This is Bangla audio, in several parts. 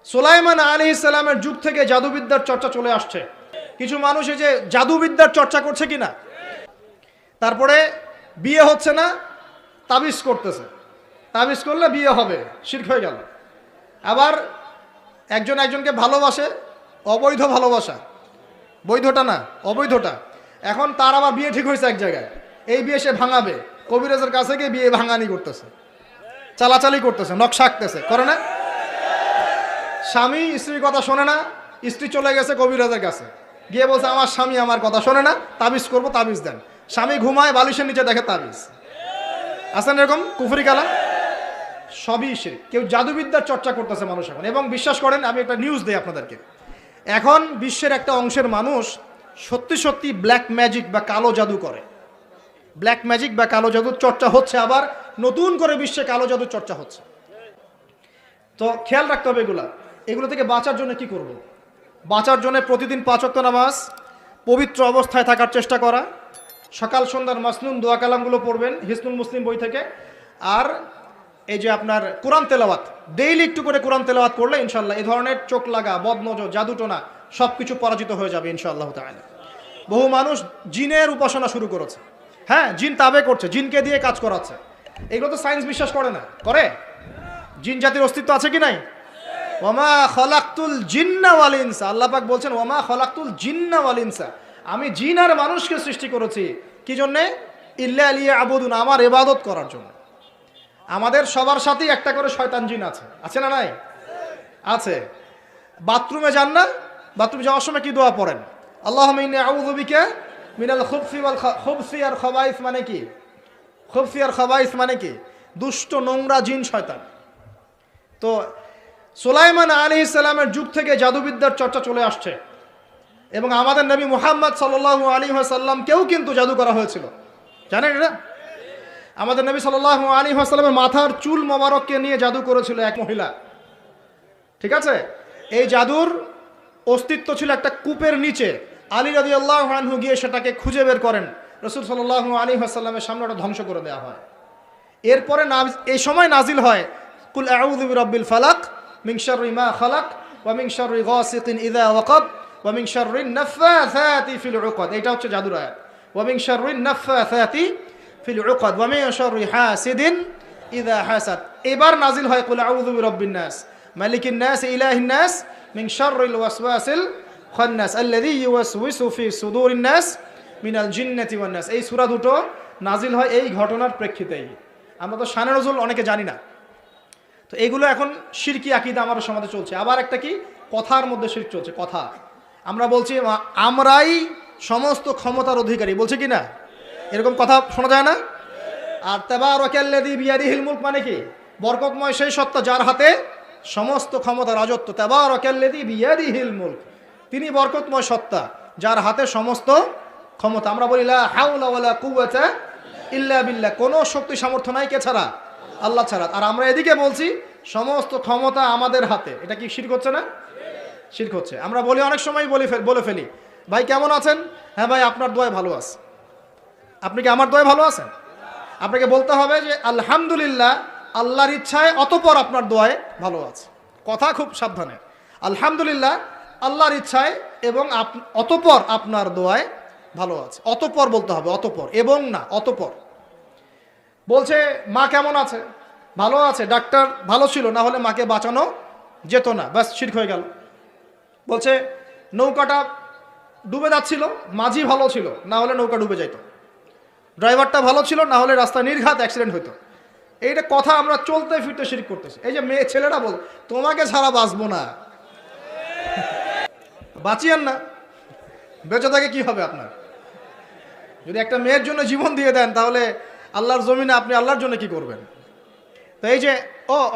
সুলাইমান আলাইহিস সালামের যুগ থেকে জাদুবিদ্যার চর্চা চলে আসছে। কিছু মানুষ এই যে জাদুবিদ্যার চর্চা করছে কিনা, তারপরে বিয়ে হচ্ছে না, তাবিজ করতেছে, তাবিজ করলে বিয়ে হবে, শিরক হয়ে গেল। আবার একজন একজনকে ভালোবাসে, অবৈধ ভালোবাসা, বৈধটা না অবৈধটা। এখন তার আবার বিয়ে ঠিক হয়েছে এক জায়গায়, এই বিয়ে সে ভাঙাবে, কবিরাজের কাছে গিয়ে বিয়ে ভাঙানি করতেছে, চালাচালি করতেছে, নকশা আঁকতেছে, করে না? স্বামী স্ত্রীর কথা শোনে না, স্ত্রী চলে গেছে কবিরাজের কাছে, গিয়ে বলছে আমার স্বামী আমার কথা শোনে না, তাবিজ করবো, তাবিজ দেন। স্বামী ঘুমায়, বালিশের নিচে দেখে তাবিজ। আছেন এরকম কুফরি কালাম? সবই শিরক। কেউ জাদুবিদ্যার চর্চা করতেছে মানুষ এখন। এবং বিশ্বাস করেন, আমি একটা নিউজ দিই আপনাদেরকে, এখন বিশ্বের একটা অংশের মানুষ সত্যি সত্যি ব্ল্যাক ম্যাজিক বা কালো জাদু করে। ব্ল্যাক ম্যাজিক বা কালো জাদুর চর্চা হচ্ছে, আবার নতুন করে বিশ্বে কালো জাদুর চর্চা হচ্ছে। তো খেয়াল রাখতে হবে এগুলো থেকে বাঁচার জন্য কি করব? বাঁচার জন্য প্রতিদিন 5 ওয়াক্ত নামাজ, পবিত্র অবস্থায় থাকার চেষ্টা করা, সকাল সন্ধ্যার মাসনুন দোয়া কালামগুলো পড়বেন হিসনুল মুসলিম বই থেকে। আর এই যে আপনার কোরআন তেলাওয়াত, ডেইলি একটু করে কোরআন তেলাওয়াত করলে ইনশাল্লাহ এই ধরনের চোখ লাগা, বদনজর, জাদুটোনা সব কিছু পরাজিত হয়ে যাবে ইনশাআল্লাহ তাআলা। বহু মানুষ জিনের উপাসনা শুরু করেছে, হ্যাঁ, জিন তাবে করছে, জিনকে দিয়ে কাজ করাচ্ছে। এগুলো তো সায়েন্স বিশ্বাস করে না, করে? জিন জাতির অস্তিত্ব আছে কি নাই? ওয়ামা খলাকতুল জিন্না ওয়াল ইনসা, আল্লাহ পাক বলছেন ওয়ামা খলাকতুল জিন্না ওয়াল ইনসা, আমি জিন আর মানুষকে সৃষ্টি করেছি কি জন্যে? ইল্লা লিয়াবুদুন, আমার ইবাদত করার জন্য। আমাদের সবার সাথেই একটা করে শয়তান জিন আছে, আছে না নাই? আছে। বাথরুমে যান না, বাথরুমে যাওয়ার সময় কি দোয়া পড়েন? আল্লাহুম্মা ইন্নী আউযু বিকা মিনাল খুবসি ওয়াল খুবসি আর খাবাইস, মানে কি? খুবসি আর খাবাইস মানে কি? দুষ্ট নোংরা জিন, শয়তান। তো সুলাইমান আলাইহিস সালামের যুগ থেকে জাদুবিদ্যার চর্চা চলে আসছে। এবং আমাদের নবী মুহাম্মদ সাল্লাল্লাহু আলাইহি ওয়াসাল্লাম কেউ কিন্তু জাদু করা হয়েছিল, জানেন এটা? আমাদের নবী সাল্লাল্লাহু আলাইহি ওয়াসাল্লামের মাথার চুল মোবারককে নিয়ে জাদু করেছিল এক মহিলা, ঠিক আছে? এই জাদুর অস্তিত্ব ছিল একটা কূপের নিচে। আলী রাদিয়াল্লাহু আনহু গিয়ে সেটাকে খুঁজে বের করেন, রাসূল সাল্লাল্লাহু আলাইহি ওয়াসাল্লামের সামনে ওটা ধ্বংস করে দেওয়া হয়। এরপরে এই সময় নাজিল হয় কুল আউযু বিরাব্বিল ফালাক মিন শাররি মা খালাক ওয়া মিন শাররি গাসিকিন ইযা ওয়াকাব ওয়া মিন শাররিন নাফাসাতি ফিল উকাদ। এটা হচ্ছে জাদুর আয়াত। ওয়া মিন শাররিন নাফাসাতি ফিল উকাদ ওয়া মিন শাররি হাসিদিন ইযা হাসাদ। এবার নাজিল হয় কুল আউযু বিরাব্বিন নাস মালিকিন নাস ইলাহিন নাস মিন শাররিল ওয়াসওয়াসিল খান্নাস আল্লাযী ইউওয়াসওয়িসু ফি সুদুরিন নাস মিনাল জিন্নাতি ওয়ান নাস। এই সূরা দুটো নাজিল হয় এই ঘটনার প্রেক্ষিতেই। আমরা তো শানে নজুল অনেকে জানি না। তো এগুলো এখন শিরকি আকীদা আমাদের সমাজে চলছে। আবার একটা কি, কথার মধ্যে শিরক চলছে, কথা। আমরা বলছি আমরাই সমস্ত ক্ষমতার অধিকারী, বলছে কি না? এরকম কথা শোনা যায় না? আর তাবারাকাল্লাযী বিয়াদিহিল মুলক মানে কি? বরকতময় সেই সত্তা যার হাতে সমস্ত ক্ষমতা, রাজত্ব। তাবারাকাল্লাযী বিয়াদিহিল মুলক, তিনি বরকতময় সত্তা যার হাতে সমস্ত ক্ষমতা। আমরা বলি লা হাওলা ওয়ালা কুওয়াতা ইল্লা বিল্লাহ, কোনো শক্তি সামর্থ্য নাই কে ছাড়া? আল্লাহ ছাড়া। আর আমরা এদিকে বলছি সমস্ত ক্ষমতা আমাদের হাতে। এটা কি শিরক হচ্ছে না? শিরক হচ্ছে। আমরা বলি, অনেক সময় বলে ফেলি, ভাই কেমন আছেন? হ্যাঁ ভাই, আপনার দোয়ায় ভালো আছে। আপনি কি আমার দোয়ায় ভালো আছেন? আপনাকে বলতে হবে যে আলহামদুলিল্লাহ, আল্লাহর ইচ্ছায়, অতঃপর আপনার দোয়ায় ভালো আছে। কথা খুব সাবধানে। আলহামদুলিল্লাহ, আল্লাহর ইচ্ছায়, এবং অতঃপর আপনার দোয়ায় ভালো আছে। অতঃপর বলতে হবে, অতঃপর, এবং না, অতঃপর। বলছে মা কেমন আছে? ভালো আছে, ডাক্তার ভালো ছিল, না হলে মাকে বাঁচানো যেত না, ব্যাস শিরক হয়ে গেল। বলছে নৌকাটা ডুবে যাচ্ছিল, মাঝি ভালো ছিল, না হলে নৌকা ডুবে যেত। ড্রাইভারটা ভালো ছিল, না হলে রাস্তায় নির্ঘাত অ্যাক্সিডেন্ট হইতো। এইটা কথা আমরা চলতে ফিরতে শিরক করতেছি। এই যে ছেলেরা বল তোমাকে ছাড়া বাঁচবো না, বাঁচিয়েন না, বেঁচে থাকে কি হবে আপনার? যদি একটা মেয়ের জন্য জীবন দিয়ে দেন, তাহলে আল্লাহর জমিনে আপনি আল্লাহর জন্য কি করবেন? তো এই যে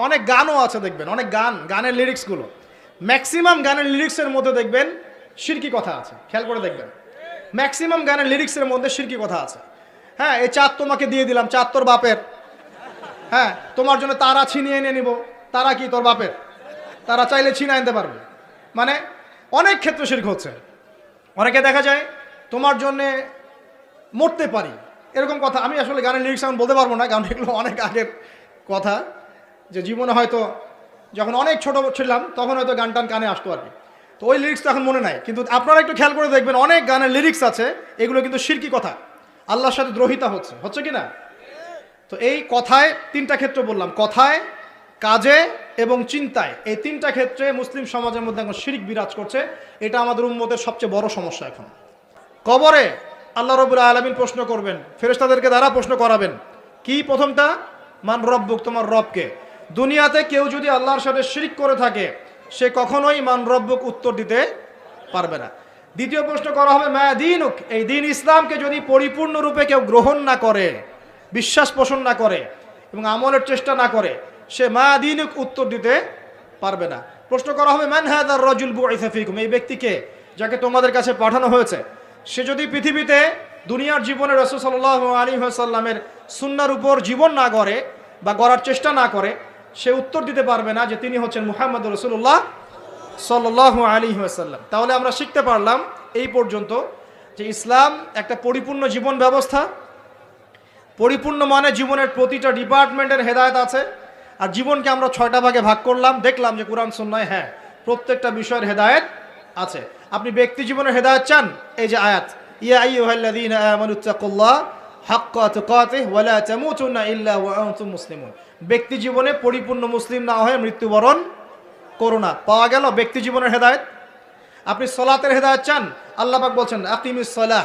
অনেক গানও আছে, দেখবেন অনেক গানের লিরিক্সগুলো, ম্যাক্সিমাম গানের লিরিক্সের মধ্যে দেখবেন শিরকি কথা আছে। খেয়াল করে দেখবেন, ম্যাক্সিমাম গানের লিরিক্সের মধ্যে শিরকি কথা আছে। হ্যাঁ, এই চাঁদ তোমাকে দিয়ে দিলাম, চাঁদ তোর বাপের। হ্যাঁ, তোমার জন্য তারা ছিনিয়ে এনে নিব, তারা কি তোর বাপের? তারা চাইলে ছিনিয়ে আনতে পারবে। মানে অনেক ক্ষেত্রে শিরক হচ্ছে। অনেকে দেখা যায় তোমার জন্যে মরতে পারি, এরকম কথা। আমি আসলে গানের লিরিক্স এখন বলতে পারবো না, কারণ এগুলো অনেক আগের কথা, যে জীবনে হয়তো যখন অনেক ছোট ছিলাম তখন হয়তো গান টান কানে আসতো আর কি। তো ওই লিরিক্স তো এখন মনে নাই, কিন্তু আপনারা একটু খেয়াল করে দেখবেন অনেক গানের লিরিক্স আছে এগুলো কিন্তু শিরকি কথা, আল্লাহর সাথে দ্রোহিতা হচ্ছে কি না? তো এই কথায় তিনটা ক্ষেত্র বললাম, কথায়, কাজে এবং চিন্তায়, এই তিনটা ক্ষেত্রে মুসলিম সমাজের মধ্যে এখন শিরক বিরাজ করছে। এটা আমাদের উম্মতের সবচেয়ে বড় সমস্যা। এখন কবরে আল্লাহ রাব্বুল আলামিন প্রশ্ন করবেন, ফেরেশতাদেরকে দ্বারা প্রশ্ন করাবেন। কি প্রথমটা? মান রব্বুক, তোমার রবকে। দুনিয়াতে কেউ যদি আল্লাহর সাথে শিরক করে থাকে সে কখনোই মান রব্বুক উত্তর দিতে পারবে না। দ্বিতীয় প্রশ্ন করা হবে মা দীনুক, এই দিন ইসলামকে যদি পরিপূর্ণরূপে কেউ গ্রহণ না করে, বিশ্বাস পোষণ না করে এবং আমলের চেষ্টা না করে, সে মা দীনুক উত্তর দিতে পারবে না। প্রশ্ন করা হবে মান হাযার রাজুল বুইসা ফীকুম, এই ব্যক্তিকে যাকে তোমাদের কাছে পাঠানো হয়েছে, সে যদি পৃথিবীতে দুনিয়ার জীবনে রাসূল সাল্লাল্লাহু আলাইহি ওয়াসাল্লামের সুন্নাহর উপর জীবন না গড়ে বা গড়ার চেষ্টা না করে, সে উত্তর দিতে পারবে না যে তিনি হচ্ছেন মুহাম্মদুর রাসূলুল্লাহ সাল্লাল্লাহু আলাইহি ওয়াসাল্লাম। তাহলে আমরা শিখতে পারলাম এই পর্যন্ত যে ইসলাম একটা পরিপূর্ণ জীবন ব্যবস্থা। পরিপূর্ণ মানে জীবনের প্রতিটা ডিপার্টমেন্টের হেদায়েত আছে। আর জীবনকে আমরা 6টা ভাগে ভাগ করলাম, দেখলাম যে কুরআন সুন্নাহয় হ্যাঁ প্রত্যেকটা বিষয়ের হেদায়েত আছে। আপনি ব্যক্তি জীবনের হেদায়েত চান, এই যে আয়াত, ইয়া আইয়ুহাল্লাযীনা আমানুত্তাকুল্লাহ হাক্কা তুকাতিহি ওয়া লা তামুতুন্না ইল্লা ওয়া আনতুম মুসলিমুন। ব্যক্তি জীবনে পরিপূর্ণ মুসলিম না হয়ে মৃত্যুবরণ করো না। পাওয়া গেল ব্যক্তি জীবনের হেদায়েত। আপনি সালাতের হেদায়েত চান, আল্লাহ পাক বলছেন আকিমিস সালাহ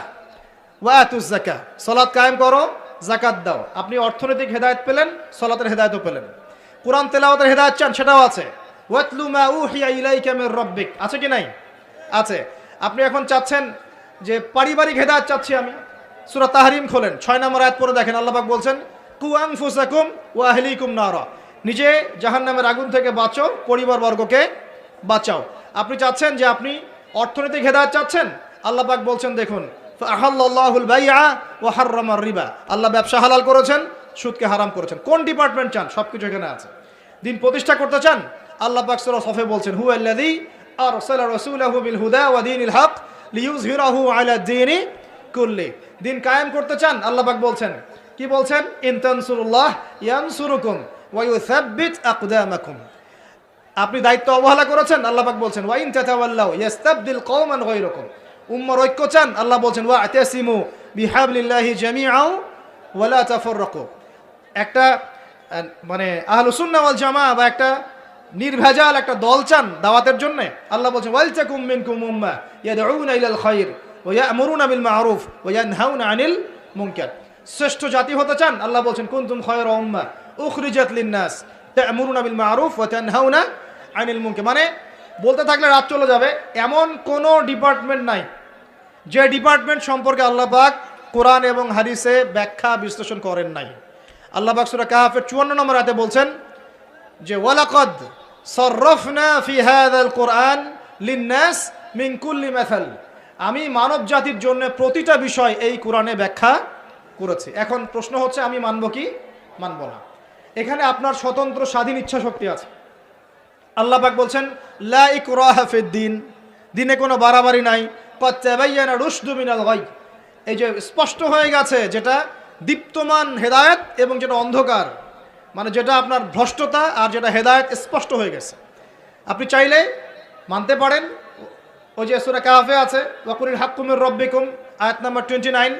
ওয়া আতুজ যাকাহ, সালাত কায়েম করো, যাকাত দাও। আপনি অর্থনৈতিক হেদায়েত পেলেন, সালাতের হেদায়েতও পেলেন। কোরআন তেলাওয়াতের হেদায়েত চান, সেটাও আছে, ওয়াতলু মা উহিয়া ইলাইকা মির রাব্বিক, আছে কি নাই? আছে। আপনি এখন চাচ্ছেন যে পারিবারিক হেদায়েত চাচ্ছি আমি, সূরা তাহরিম খোলেন, 6 নম্বর আয়াত পড়ে দেখেন, আল্লাহ পাক বলছেন কু আনফুসাকুম ওয়া আহলিকুম নারা, নিজে জাহান্নামের আগুন থেকে বাঁচো, পরিবারবর্গকে বাঁচাও। আপনি চাচ্ছেন যে আপনি অর্থনৈতিক হেদায়েত চাচ্ছেন, আল্লাহ পাক বলছেন দেখুন ফাআহাল্লাহুল বাইআ ওয়া হাররামার রিবা, আল্লাহ ব্যবসা হালাল করেছেন, সুদকে হারাম করেছেন। কোন ডিপার্টমেন্ট চান? সবকিছু এখানে আছে। দিন প্রতিষ্ঠা করতে চান, আল্লাহ পাক সূরা সফে বলছেন হুয়াল্লাযী আরসালা রাসূলাহু বিল হুদা ওয়া দীনিল হক লিইয়ুযহিরাহু আলা দ্বীনি কুল্লি। দিন কায়েম করতে চান, আল্লাহ পাক বলছেন, কি বলছেন? ইন তানসুরুল্লাহ ইয়ানসুরুকুম ওয়া ইউসাব্বিত আকদামাকুম। আপনি দায়িত্ব অবহেলা করেছেন, আল্লাহ পাক বলছেন ওয়া ইন তাতাওয়াল্লাউ ইয়াস্তাবদিল কওমান গায়রাকুম। উম্মার ঐক্য চান, আল্লাহ বলছেন ওয়া আতাসিমু বিহাবলিল্লাহি জামিআন ওয়া লা তাফাররাকু। একটা মানে আহলুস সুন্নাহ ওয়াল জামাআহ বা একটা নির্ভেজাল একটা দল চান দাওয়াতের জন্য, আল্লাহ বলছেন ওয়ালতাকুম মিনকুম উম্মাহ ইয়াদউনা ইলাল খায়র ওয়া ইয়া'মুরুনা বিল মা'রুফ ওয়া ইয়ানহাউনা আনিল মুনকার। শ্রেষ্ঠ জাতি হতে চান, আল্লাহ বলছেন কুনতুম খায়রা উম্মাহ উখরিজাত লিন-নাস তা'মুরুনা বিল মা'রুফ ওয়া তানহাউনা আনিল মুনকার। মানে বলতে থাকলে রাত চলে যাবে, এমন কোনো ডিপার্টমেন্ট নাই যে ডিপার্টমেন্ট সম্পর্কে আল্লাহ পাক কোরআন এবং হাদিসে ব্যাখ্যা বিশ্লেষণ করেন নাই। আল্লাহ পাক সূরা কাহফের 54 নম্বর আয়াতে বলছেন যে ওয়ালাকাদ সাররাফনা ফি হাযাল কুরআন লিন-নাস মিন কুল্লি মাসাল, আমি মানব জাতির জন্য প্রতিটা বিষয় এই কোরআনে ব্যাখ্যা করেছি। এখন প্রশ্ন হচ্ছে আমি মানব কি মানব না? এখানে আপনার স্বতন্ত্র স্বাধীন ইচ্ছা শক্তি আছে। আল্লাহ পাক বলছেন লা ইকরাহা ফিদ-দীন, দিনে কোনো বাড়াবাড়ি নাই, ক্বাদ তাবায়্যানা রুশদু মিনাল গাই, এই যে স্পষ্ট হয়ে গেছে যেটা দীপ্তমান হেদায়েত এবং যেটা অন্ধকার, মানে যেটা আপনার ভ্রষ্টতা আর যেটা হেদায়েত স্পষ্ট হয়ে গেছে। আপনি চাইলে মানতে পারেন, ওই যে সূরা কাহফে আছে ওয়াকুলিল হাক্কু মির রাব্বিকুম আয়াত নাম্বার 29,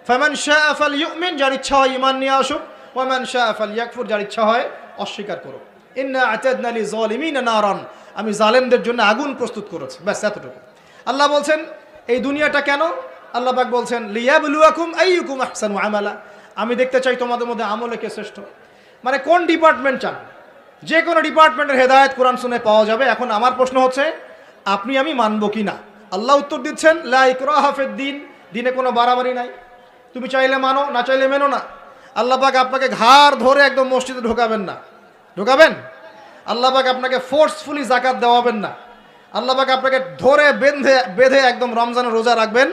ফামান শাআ ফালইউমিন, যার ইচ্ছা হয় ঈমান নিয়ে আসুক, ওয়া মান শাআ ফালইয়াকফুর, যার ইচ্ছা হয় অস্বীকার করুক। ইন্না আ'তাদনা লিযালিমিনা নারান, আমি জালেমদের জন্য আগুন প্রস্তুত করেছি, ব্যাস এতটুকু। আল্লাহ বলছেন এই দুনিয়াটা কেন? আল্লাহ পাক বলছেন লিয়াবলুয়াকুম আইয়ুকুম আহসানু আমালা, আমি দেখতে চাই তোমাদের মধ্যে আমলে কে শ্রেষ্ঠ। মানে কোন ডিপার্টমেন্ট চান? যে কোনো ডিপার্টমেন্টের হেদায়েত কোরআন শুনে পাওয়া যাবে। এখন আমার প্রশ্ন হচ্ছে আপনি আমি মানব কি না? আল্লাহ উত্তর দিচ্ছেন লা ইকরাহা ফিদ-দীন, দিনে কোনো বাড়াবাড়ি নাই, তুমি চাইলে মানো, না চাইলে মেনো না। আল্লাহ পাক আপনাকে ঘাড় ধরে একদম মসজিদে ঢোকাবেন না, ঢোকাবেন? আল্লাহ পাক আপনাকে ফোর্সফুলি যাকাত দেওয়াবেন না। আল্লাহ পাক আপনাকে ধরে বেঁধে একদম রমজানের রোজা রাখবেন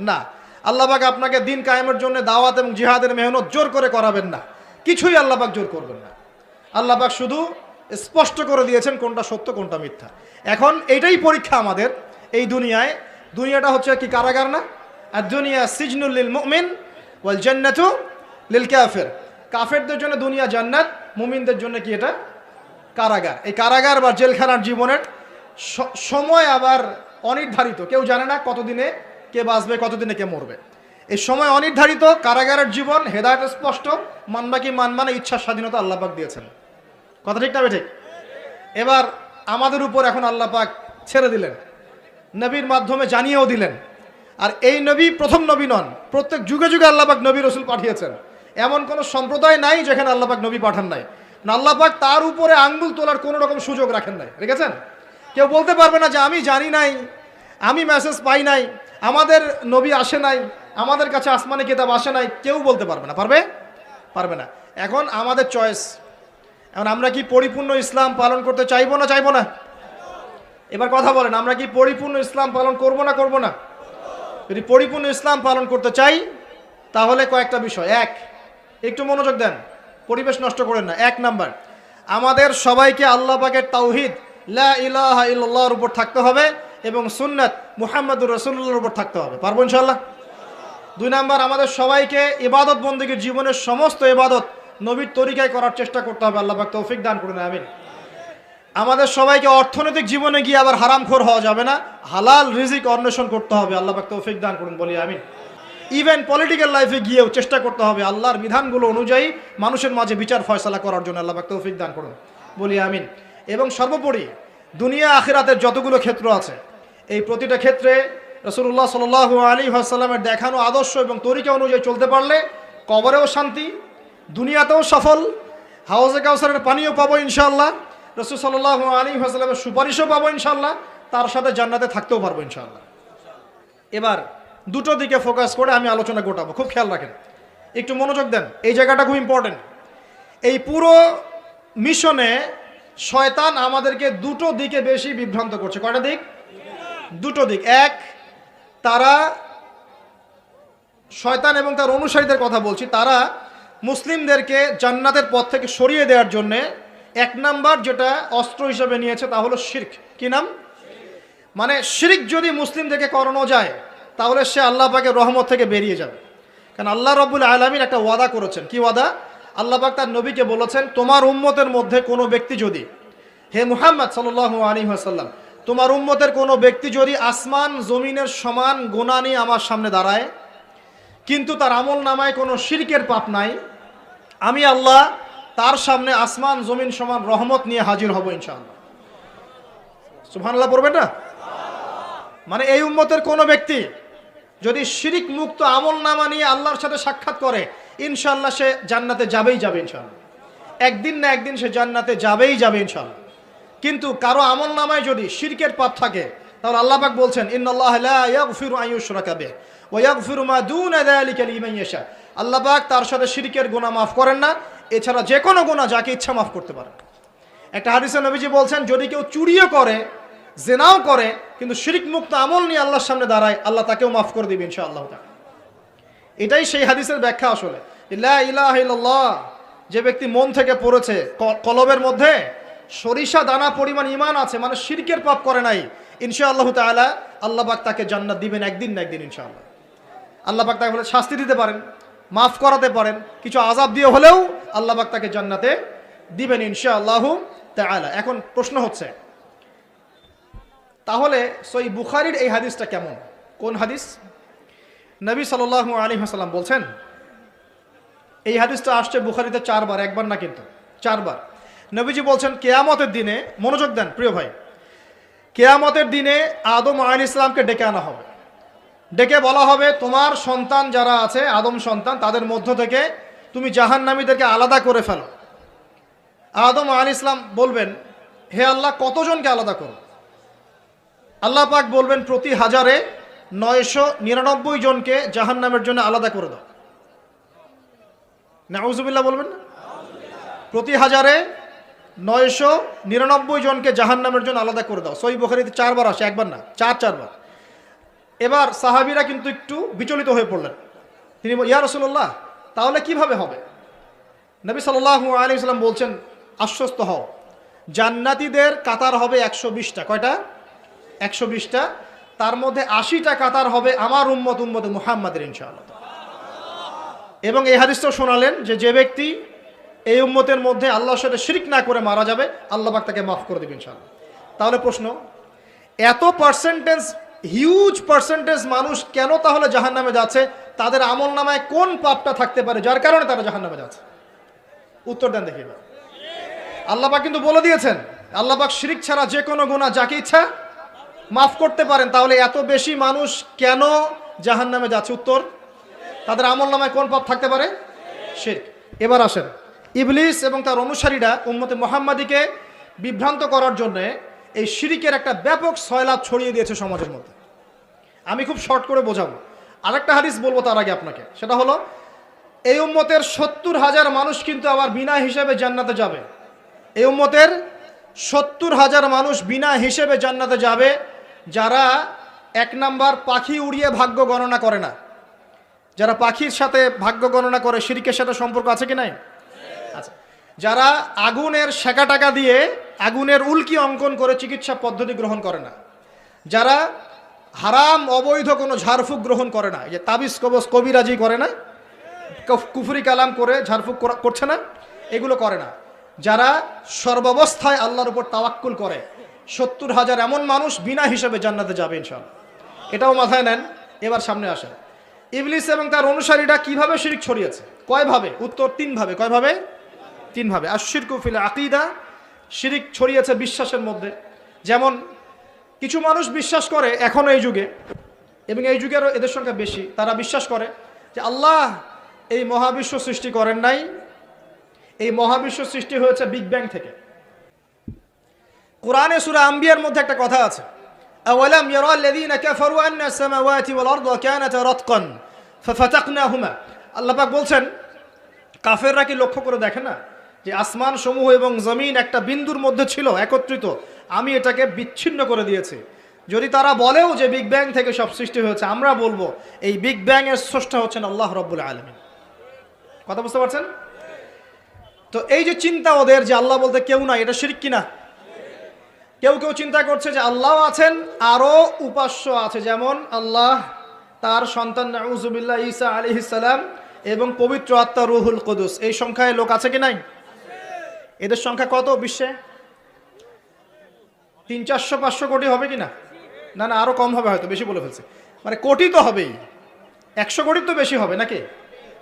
না। আল্লাহ পাক আপনাকে দিন কায়েমের জন্য দাওয়াত এবং জিহাদের মেহনত জোর করে করাবেন না, কিছুই আল্লাহ পাক জোর করবেন না। আল্লাহ পাক শুধু স্পষ্ট করে দিয়েছেন কোনটা সত্য কোনটা মিথ্যা। এখন এইটাই পরীক্ষা আমাদের এই দুনিয়ায়। দুনিয়াটা হচ্ছে কি কারাগার না? আর দুনিয়া সিজনুল লিল মুমিন ওয়াল জান্নাতু লিল কাফির। কাফেরদের জন্য দুনিয়া জান্নাত, মুমিনদের জন্য কি এটা কারাগার। এই কারাগার বা জেলখানার জীবনের সময় আবার অনির্ধারিত, কেউ জানে না কতদিনে কে বাঁচবে, কতদিনে কে মরবে। এই সময় অনির্ধারিত, কারাগারের জীবন, হেদায়েত স্পষ্ট, মানবা কি মানবা না, ইচ্ছার স্বাধীনতা আল্লাহ পাক দিয়েছেন। কথা ঠিক না ঠিক? এবার আমাদের উপর এখন আল্লাহ পাক ছেড়ে দিলেন, নবীর মাধ্যমে জানিয়েও দিলেন। আর এই নবী প্রথম নবী নন, প্রত্যেক যুগে যুগে আল্লাহ পাক নবী রসুল পাঠিয়েছেন। এমন কোনো সম্প্রদায় নাই যেখানে আল্লাহ পাক নবী পাঠান নাই। আল্লাহ পাক তার উপরে আঙ্গুল তোলার কোনো রকম সুযোগ রাখেন নাই, রেখেছেন। কেউ বলতে পারবে না যে আমি জানি নাই, আমি মেসেজ পাই নাই, আমাদের নবী আসে নাই, আমাদের কাছে আসমানি কিতাব আসে নাই। কেউ বলতে পারবে না, পারবে? পারবে না। এখন আমাদের চয়েস, এখন আমরা কি পরিপূর্ণ ইসলাম পালন করতে চাইবো না চাইবো না? এবার কথা বলেন, আমরা কি পরিপূর্ণ ইসলাম পালন করবো না করবো না? যদি পরিপূর্ণ ইসলাম পালন করতে চাই তাহলে কয়েকটা বিষয়। এক, একটু মনোযোগ দেন, পরিবেশ নষ্ট করেন না। এক নাম্বার, আমাদের সবাইকে আল্লাহ পাকের তাওহীদ লা ইলাহা ইল্লাল্লাহর উপর থাকতে হবে এবং সুন্নাত মুহাম্মাদুর রাসূলুল্লাহর উপর থাকতে হবে। পারবো ইনশাআল্লাহ? দুই নাম্বার, আমাদের সবাইকে ইবাদত বন্দেগীর জীবনের সমস্ত ইবাদত নবীর তরিকায় করার চেষ্টা করতে হবে। আল্লাহ পাক তৌফিক দান করুন, আমিন। আমাদের সবাইকে অর্থনৈতিক জীবনে গিয়ে আবার হারামখোর হওয়া যাবে না, হালাল রিজিক অন্বেষণ করতে হবে। আল্লাহ পাক তৌফিক দান করুন, বলি আমিন। ইভেন পলিটিক্যাল লাইফে গিয়েও চেষ্টা করতে হবে আল্লাহর বিধানগুলো অনুযায়ী মানুষের মাঝে বিচার ফয়সালা করার জন্য। আল্লাহ পাক তৌফিক দান করুন, বলি আমিন। এবং সর্বোপরি দুনিয়া আখিরাতের যতগুলো ক্ষেত্র আছে, এই প্রতিটা ক্ষেত্রে রাসূলুল্লাহ সাল্লাল্লাহু আলাইহি ওয়াসাল্লামের দেখানো আদর্শ এবং তরিকা অনুযায়ী চলতে পারলে কবরেও শান্তি, দুনিয়াতেও সফল, হাউজে কাউসারের পানিও পাবো ইনশাআল্লাহ, রাসূল সাল্লাল্লাহু আলাইহি ওয়াসাল্লামের সুপারিশও পাবো ইনশাআল্লাহ, তার সাথে জান্নাতে থাকতেও পারবো ইনশাআল্লাহ। এবার দুটো দিকে ফোকাস করে আমি আলোচনা গোটাবো, খুব খেয়াল রাখেন, একটু মনোযোগ দেন, এই জায়গাটা খুব ইম্পর্টেন্ট। এই পুরো মিশনে শয়তান আমাদেরকে দুটো দিকে বেশি বিভ্রান্ত করছে। কয়টা দিক? দুটো দিক। এক, তারা, শয়তান এবং তার অনুসারীদের কথা বলছি, তারা মুসলিমদেরকে জান্নাতের পথ থেকে সরিয়ে দেওয়ার জন্যে এক নাম্বার যেটা অস্ত্র হিসেবে নিয়েছে তা হলো শিরক। কি নাম? মানে শিরক যদি মুসলিমদেরকে করানো যায় তাহলে সে আল্লাহ পাকের রহমত থেকে বেরিয়ে যাবে। কারণ আল্লাহ রাব্বুল আলামিন একটা ওয়াদা করেছেন। কি ওয়াদা? আল্লাহ পাক তার নবীকে বলেছেন, তোমার উম্মতের মধ্যে কোনো ব্যক্তি যদি, হে মুহাম্মদ সাল্লাল্লাহু আলাইহি ওয়াসাল্লাম, তোমার উম্মতের কোনো ব্যক্তি যদি আসমান জমিনের সমান গুনাহ নিয়ে আমার সামনে দাঁড়ায় কিন্তু তার আমল নামায় কোনো শিরকের পাপ নাই, আমি আল্লাহ তার সামনে আসমান জমিন সমান রহমত নিয়ে হাজির হব ইনশাআল্লাহ। সুবহানাল্লাহ পড়বেন না? মানে এই উম্মতের কোনো ব্যক্তি যদি শিরিক মুক্ত আমল নামা নিয়ে আল্লাহর সাথে সাক্ষাৎ করে ইনশাআল্লাহ সে জান্নাতে যাবেই যাবে ইনশাআল্লাহ। একদিন না একদিন সে জান্নাতে যাবেই যাবে ইনশাআল্লাহ। কিন্তু কারো আমল নামায় যদি শিরকের পাপ থাকে তাহলে আল্লাহ পাক বলছেন, ইন্নাল্লাহা লা ইয়াগফিরু আন ইউশরাকা বিহি ওয়া ইয়াগফিরু মা দুনা যালিকা লিমান ইয়াশা। আল্লাহ পাক তার সাথে শিরকের গুনাহ মাফ করেন না, এছাড়া যে কোনো গুনাহ যাকে ইচ্ছা মাফ করতে পারেন। একটা হাদিসে নবীজি বলছেন, যদি কেউ চুরিও করে, জেনাও করে, কিন্তু শিরক মুক্ত আমল নিয়ে আল্লাহর সামনে দাঁড়ায়, আল্লাহ তাকেও মাফ করে দিবেন ইনশাআল্লাহ তাআলা। এটাই সেই হাদিসের ব্যাখ্যা আসলে। লা ইলাহা ইল্লাল্লাহ, যে ব্যক্তি মন থেকে পড়েছে, কলবের মধ্যে সরিষা দানা পরিমাণ ঈমান আছে, মানে শিরকের পাপ করে নাই, ইনশাআল্লাহ তাআলা আল্লাহ পাক তাকে জান্নাত দিবেন একদিন না একদিন ইনশাআল্লাহ। আল্লাহ পাক তাকে শাস্তি দিতে পারেন, মাফ করাতে পারেন, কিছু আযাব দিয়ে হলেও আল্লাহ পাক তাকে জান্নাতে দিবেন ইনশাআল্লাহ তাআলা। এখন প্রশ্ন হচ্ছে, তাহলে সহিহ বুখারীর এই হাদিসটা কেমন? কোন হাদিস? নবী সাল্লাল্লাহু আলাইহি ওয়াসাল্লাম বলছেন, এই হাদিসটা আসছে বুখারীতে 4 বার, একবার না কিন্তু 4 বার। নবীজি বলছেন, কিয়ামতের দিনে, মনোযোগ দেন প্রিয় ভাই, কিয়ামতের দিনে আদম আলাইহিস সালামকে ডেকে আনা হবে। ডেকে বলা হবে, তোমার সন্তান যারা আছে, আদম সন্তান, তাদের মধ্য থেকে তুমি জাহান্নামীদেরকে আলাদা করে ফেলো। আদম আলাইহিস সালাম বলবেন, হে আল্লাহ, কতজনকে আলাদা করো? আল্লাহ পাক বলবেন, প্রতি 1000-এ 999 জনকে জাহান্নামের জন্য আলাদা করে দাও। নাউযুবিল্লাহ বলবেন না? প্রতি 1000-এ 999 জনকে জাহান্নামের জন্য আলাদা করে দাও। সহিহ বুখারীতে 4 বার আসে, একবার না, 4 বার। এবার সাহাবীরা কিন্তু একটু বিচলিত হয়ে পড়লেন। তিনি বলেন, ইয়া রাসূলুল্লাহ, তাহলে কিভাবে হবে? নবী সাল্লাল্লাহু আলাইহি ওয়াসাল্লাম বলছেন, আশ্বস্ত হও, জান্নাতীদের কাতার হবে 120টা। কয়টা? 120টা। তার মধ্যে 80টা কাতার হবে আমার উম্মতে মুহাম্মাদের ইনশাআল্লাহ। এবং এই হাদিসটাও শোনালেন যে ব্যক্তি এই উম্মতের মধ্যে আল্লাহর সাথে শিরক না করে মারা যাবে, আল্লাহ পাক তাকে মাফ করে দেবেন ইনশাআল্লাহ। তাহলে প্রশ্ন, এত পার্সেন্টেজ, হিউজ পার্সেন্টেজ মানুষ কেন তাহলে জাহান্নামে যাচ্ছে? তাদের আমল নামায় কোন পাপটা থাকতে পারে যার কারণে তারা জাহান্নামে যাচ্ছে? উত্তর দেন দেখি। আল্লাহ পাক কিন্তু বলে দিয়েছেন, আল্লাহ পাক শিরক ছাড়া যে কোনো গুনাহ যাকে ইচ্ছা মাফ করতে পারেন। তাহলে এত বেশি মানুষ কেন জাহান্নামে যাচ্ছে? উত্তর, তাদের আমল নামায় কোন পাপ থাকতে পারে? শিরক। এবার আসেন, ইবলিস এবং তার অনুসারীরা উম্মতে মুহাম্মাদিকে বিভ্রান্ত করার জন্য এই শিরকের একটা ব্যাপক সয়লাব ছড়িয়ে দিয়েছে সমাজের মধ্যে। আমি খুব শর্ট করে বোঝাবো। আরেকটা হাদিস বলবো তার আগে আপনাকে, সেটা হলো এই উম্মতের 70,000 মানুষ কিন্তু আবার বিনা হিসেবে জান্নাতে যাবে। এই উম্মতের 70,000 মানুষ বিনা হিসেবে জান্নাতে যাবে, যারা 1 নাম্বার পাখি উড়িয়ে ভাগ্য গণনা করে না। যারা পাখির সাথে ভাগ্য গণনা করে, শিরকের সাথে সম্পর্ক আছে কি নাই? আচ্ছা। যারা আগুনের সেকা টাকা দিয়ে আগুনের উল্কি অঙ্কন করে চিকিৎসা পদ্ধতি গ্রহণ করে না। যারা হারাম অবৈধ কোনো ঝাড়ফুঁক গ্রহণ করে না, এই যে তাবিজ কবজ কবিরাজি করে না, কুফরি কালাম করে ঝাড়ফুঁক করছে না, এগুলো করে না। যারা সর্বাবস্থায় আল্লাহর উপর তাওয়াক্কুল করে, 70,000 এমন মানুষ বিনা হিসেবে জান্নাতে যাবে ইনশাআল্লাহ। এটাও মাথায় নেন। এবার সামনে আসেন, ইবলিস এবং তার অনুসারীরা কিভাবে শিরক ছড়িয়েছে? কয়ভাবে? উত্তর, 3 ভাবে। কয়ভাবে? 3 ভাবে। আশ-শিরকু ফিল আকীদা, শিরক ছড়িয়েছে বিশ্বাসের মধ্যে। যেমন কিছু মানুষ বিশ্বাস করে এখনও এই যুগে, এবং এই যুগেরও এদের সংখ্যা বেশি, তারা বিশ্বাস করে যে আল্লাহ এই মহাবিশ্ব সৃষ্টি করেন নাই, এই মহাবিশ্ব সৃষ্টি হয়েছে বিগ ব্যাং থেকে। কোরআনে সূরা আম্বিয়ার মধ্যে একটা কথা আছে, আওয়ালাম ইয়ারাল্লাযীনা কাফারু আন্না আস-সামাওয়াতি ওয়াল আরদা কানাতা রাতকান ফাফাতাকনাহুমা। আল্লাহ পাক বলছেন, কাফেররা কি লক্ষ্য করে দেখে না যে আসমান সমূহ এবং জমিন একটা বিন্দুর মধ্যে ছিল একত্রিত, আমি এটাকে বিচ্ছিন্ন করে দিয়েছি। যদি তারা বলেও যে বিগ ব্যাং থেকে সব সৃষ্টি হয়েছে, আমরা বলবো এই বিগ ব্যাং এর স্রষ্টা হচ্ছেন আল্লাহ রাব্বুল আলামিন। কথা বুঝতে পারছেন? তো এই যে চিন্তা ওদের যে আল্লাহ বলতে কেউ নাই, এটা শিরক কিনা? কেউ কেউ চিন্তা করছে যে আল্লাহ আছেন, আরও উপাস্য আছে, যেমন আল্লাহ, তার সন্তান নাউজুবিল্লাহ ঈসা আলাইহিস সালাম এবং পবিত্র আত্মা রুহুল কুদুস। এই সংখ্যায় লোক আছে কি নাই? এদের সংখ্যা কত বিশ্বে? 300-400 কোটি হবে কি না? না না, আরো কম হবে, হয়তো বেশি বলে ফেলছে। মানে কোটি তো হবেই, 100 কোটির তো বেশি হবে নাকি?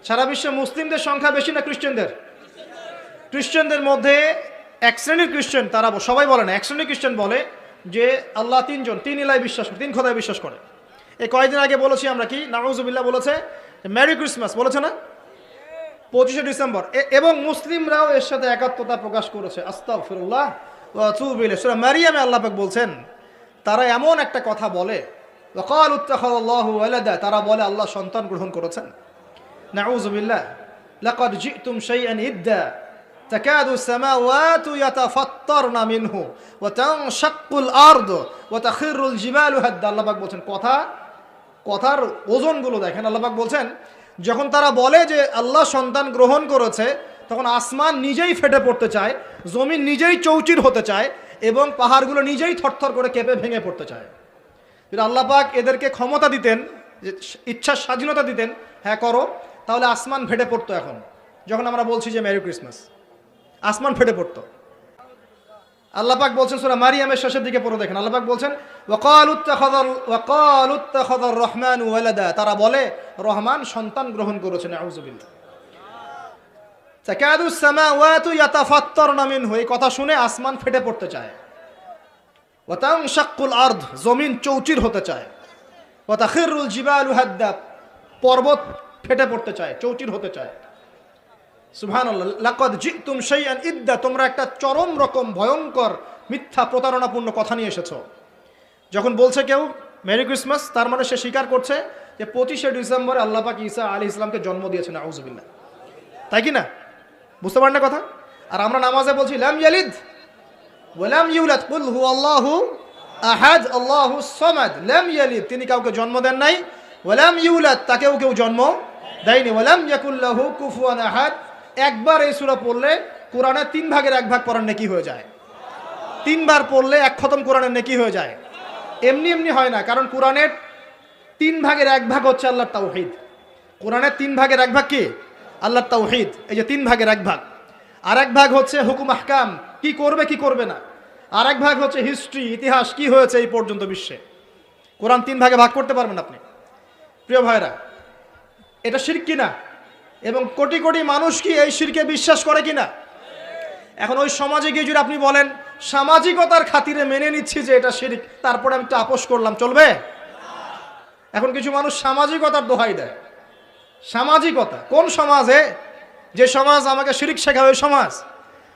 সারা বিশ্বে মুসলিমদের সংখ্যা বেশি না খ্রিস্টানদের? খ্রিস্টানদের মধ্যে এক শ্রেণীর খ্রিস্টান, তারা সবাই বলে না, এক শ্রেণীর খ্রিস্টান বলে যে আল্লাহ 3 জন, 3 ইলায় বিশ্বাস করে, 3 খোদায় বিশ্বাস করে। এই কয়েকদিন আগে বলেছি আমরা কি, নাউজুবিল্লাহ বলেছে মেরি ক্রিসমাস, বলেছে না 25শে ডিসেম্বর, এবং মুসলিমরাও এর সাথে একাত্মতা প্রকাশ করেছে। আস্তাগফিরুল্লাহ ওয়া আতুবু ইলাইহি। সূরা মারিয়ামে আল্লাহ পাক বলছেন, তারা এমন একটা কথা বলে, ওয়াকালু ইত্তাখাযাল্লাহু ওয়ালাদা, তারা বলে আল্লাহ সন্তান গ্রহণ করেছেন। নাউজুবিল্লাহ, লাকাদ জিতুম শাইআন ইদ্দা তাকাদু সামাওয়াতু ইয়াতাফাত্তারনা মিনহু ওয়া তানশাক্কুল আরদু ওয়া তাখিরুল জিবালু হাদ্দা। আল্লাহ পাক বলছেন, কথার ওজনগুলো দেখেন। আল্লাহ পাক বলছেন, যখন তারা বলে যে আল্লাহ সন্তান গ্রহণ করেছে, তখন আসমান নিজেই ফেটে পড়তে চায়, জমিন নিজেই চৌচির হতে চায়, এবং পাহাড়গুলো নিজেই থরথর করে কেঁপে ভেঙে পড়তে চায়। যদি আল্লাহ পাক এদেরকে ক্ষমতা দিতেন, যে ইচ্ছার স্বাধীনতা দিতেন, হ্যাঁ করো, তাহলে আসমান ফেটে পড়তো। এখন যখন আমরা বলছি যে মেরি ক্রিসমাস, আসমান ফেটে পড়তো। আল্লাহ পাক বলছেন সূরা মারিয়ামের শেষের দিকে পড়ে দেখেন, আল্লাহ পাক বলছেন, ওয়াকালু ইত্তাখাযার রহমানু ওয়ালাদা, তারা বলে রহমান সন্তান গ্রহণ করেছেন। নাউযুবিল্লাহ। তাকাদু সামাওয়াতু ইয়াতাফাত্তারনা মিনহু, এই কথা শুনে আসমান ফেটে পড়তে চায়। ওয়া তানশাক্কুল আরদ, জমিন চৌচির হতে চায়। ওয়া তাখিরুল জিবালু হাদ্দা, পর্বত ফেটে পড়তে চায়, চৌচির হতে চায়। সুবহানাল্লাহ। লাকাদ জিতুম শাইআন ইদ্দা, তোমরা একটা চরম রকম ভয়ঙ্কর মিথ্যা প্রতারণাপূর্ণ কথা নিয়ে এসেছো। যখন বলছে কেউ মেরি ক্রিসমাস, তার মানে সে স্বীকার করছে যে 25শে ডিসেম্বরে আল্লাহ পাক ঈসা আলাইহিস সালামকে জন্ম দিয়েছেন। নাউযুবিল্লাহ। তাই কি না? বুঝতে পারেন না কথা? আর আমরা নামাজে বলছি লাম ইয়ালিদ ওয়া লাম ইউলাদ কুল হুয়াল্লাহু আহাদ আল্লাহুস সামাদ। লাম ইয়ালিদ, তিনি কাউকে জন্ম দেন নাই, ওয়া লাম ইউলাদ, তাকেও কেউ জন্ম দেয়নি, ওয়া লাম ইয়াকুল লাহু কুফুয়ান আহাদ। একবার এই সূরা পড়লে কোরআনের 3 ভাগের 1 ভাগ পড়ার নেকি হয়ে যায়। 3 বার পড়লে 1 খতম কোরআনের নেকি হয়ে যায়। এমনি এমনি হয় না, কারণ কোরআনের 3 ভাগের 1 ভাগ হচ্ছে আল্লাহর তাওহীদ। কোরআনের 3 ভাগের 1 ভাগ কি? আল্লাহর তাওহীদ। এই যে 3 ভাগের 1 ভাগ। আরেক ভাগ হচ্ছে হুকুম আহকাম, কি করবে কি করবে না। আরেক ভাগ হচ্ছে হিস্ট্রি, ইতিহাস, কি হয়েছে এই পর্যন্ত বিশ্বে। কোরআন 3 ভাগে ভাগ করতে পারবেন আপনি। প্রিয় ভাইরা, এটা শিরক কিনা, এবং কোটি কোটি মানুষ কি এই শিরকে বিশ্বাস করে কিনা। এখন ওই সমাজে গিয়ে যদি আপনি বলেন সামাজিকতার খাতিরে মেনে নিচ্ছি যে এটা শিরক, তারপরে আমি একটু আপোষ করলাম, চলবে? এখন কিছু মানুষ সামাজিকতার দোহাই দেয়। সামাজিকতা কোন সমাজে? যে সমাজ আমাকে শিরক শেখায় ওই সমাজ,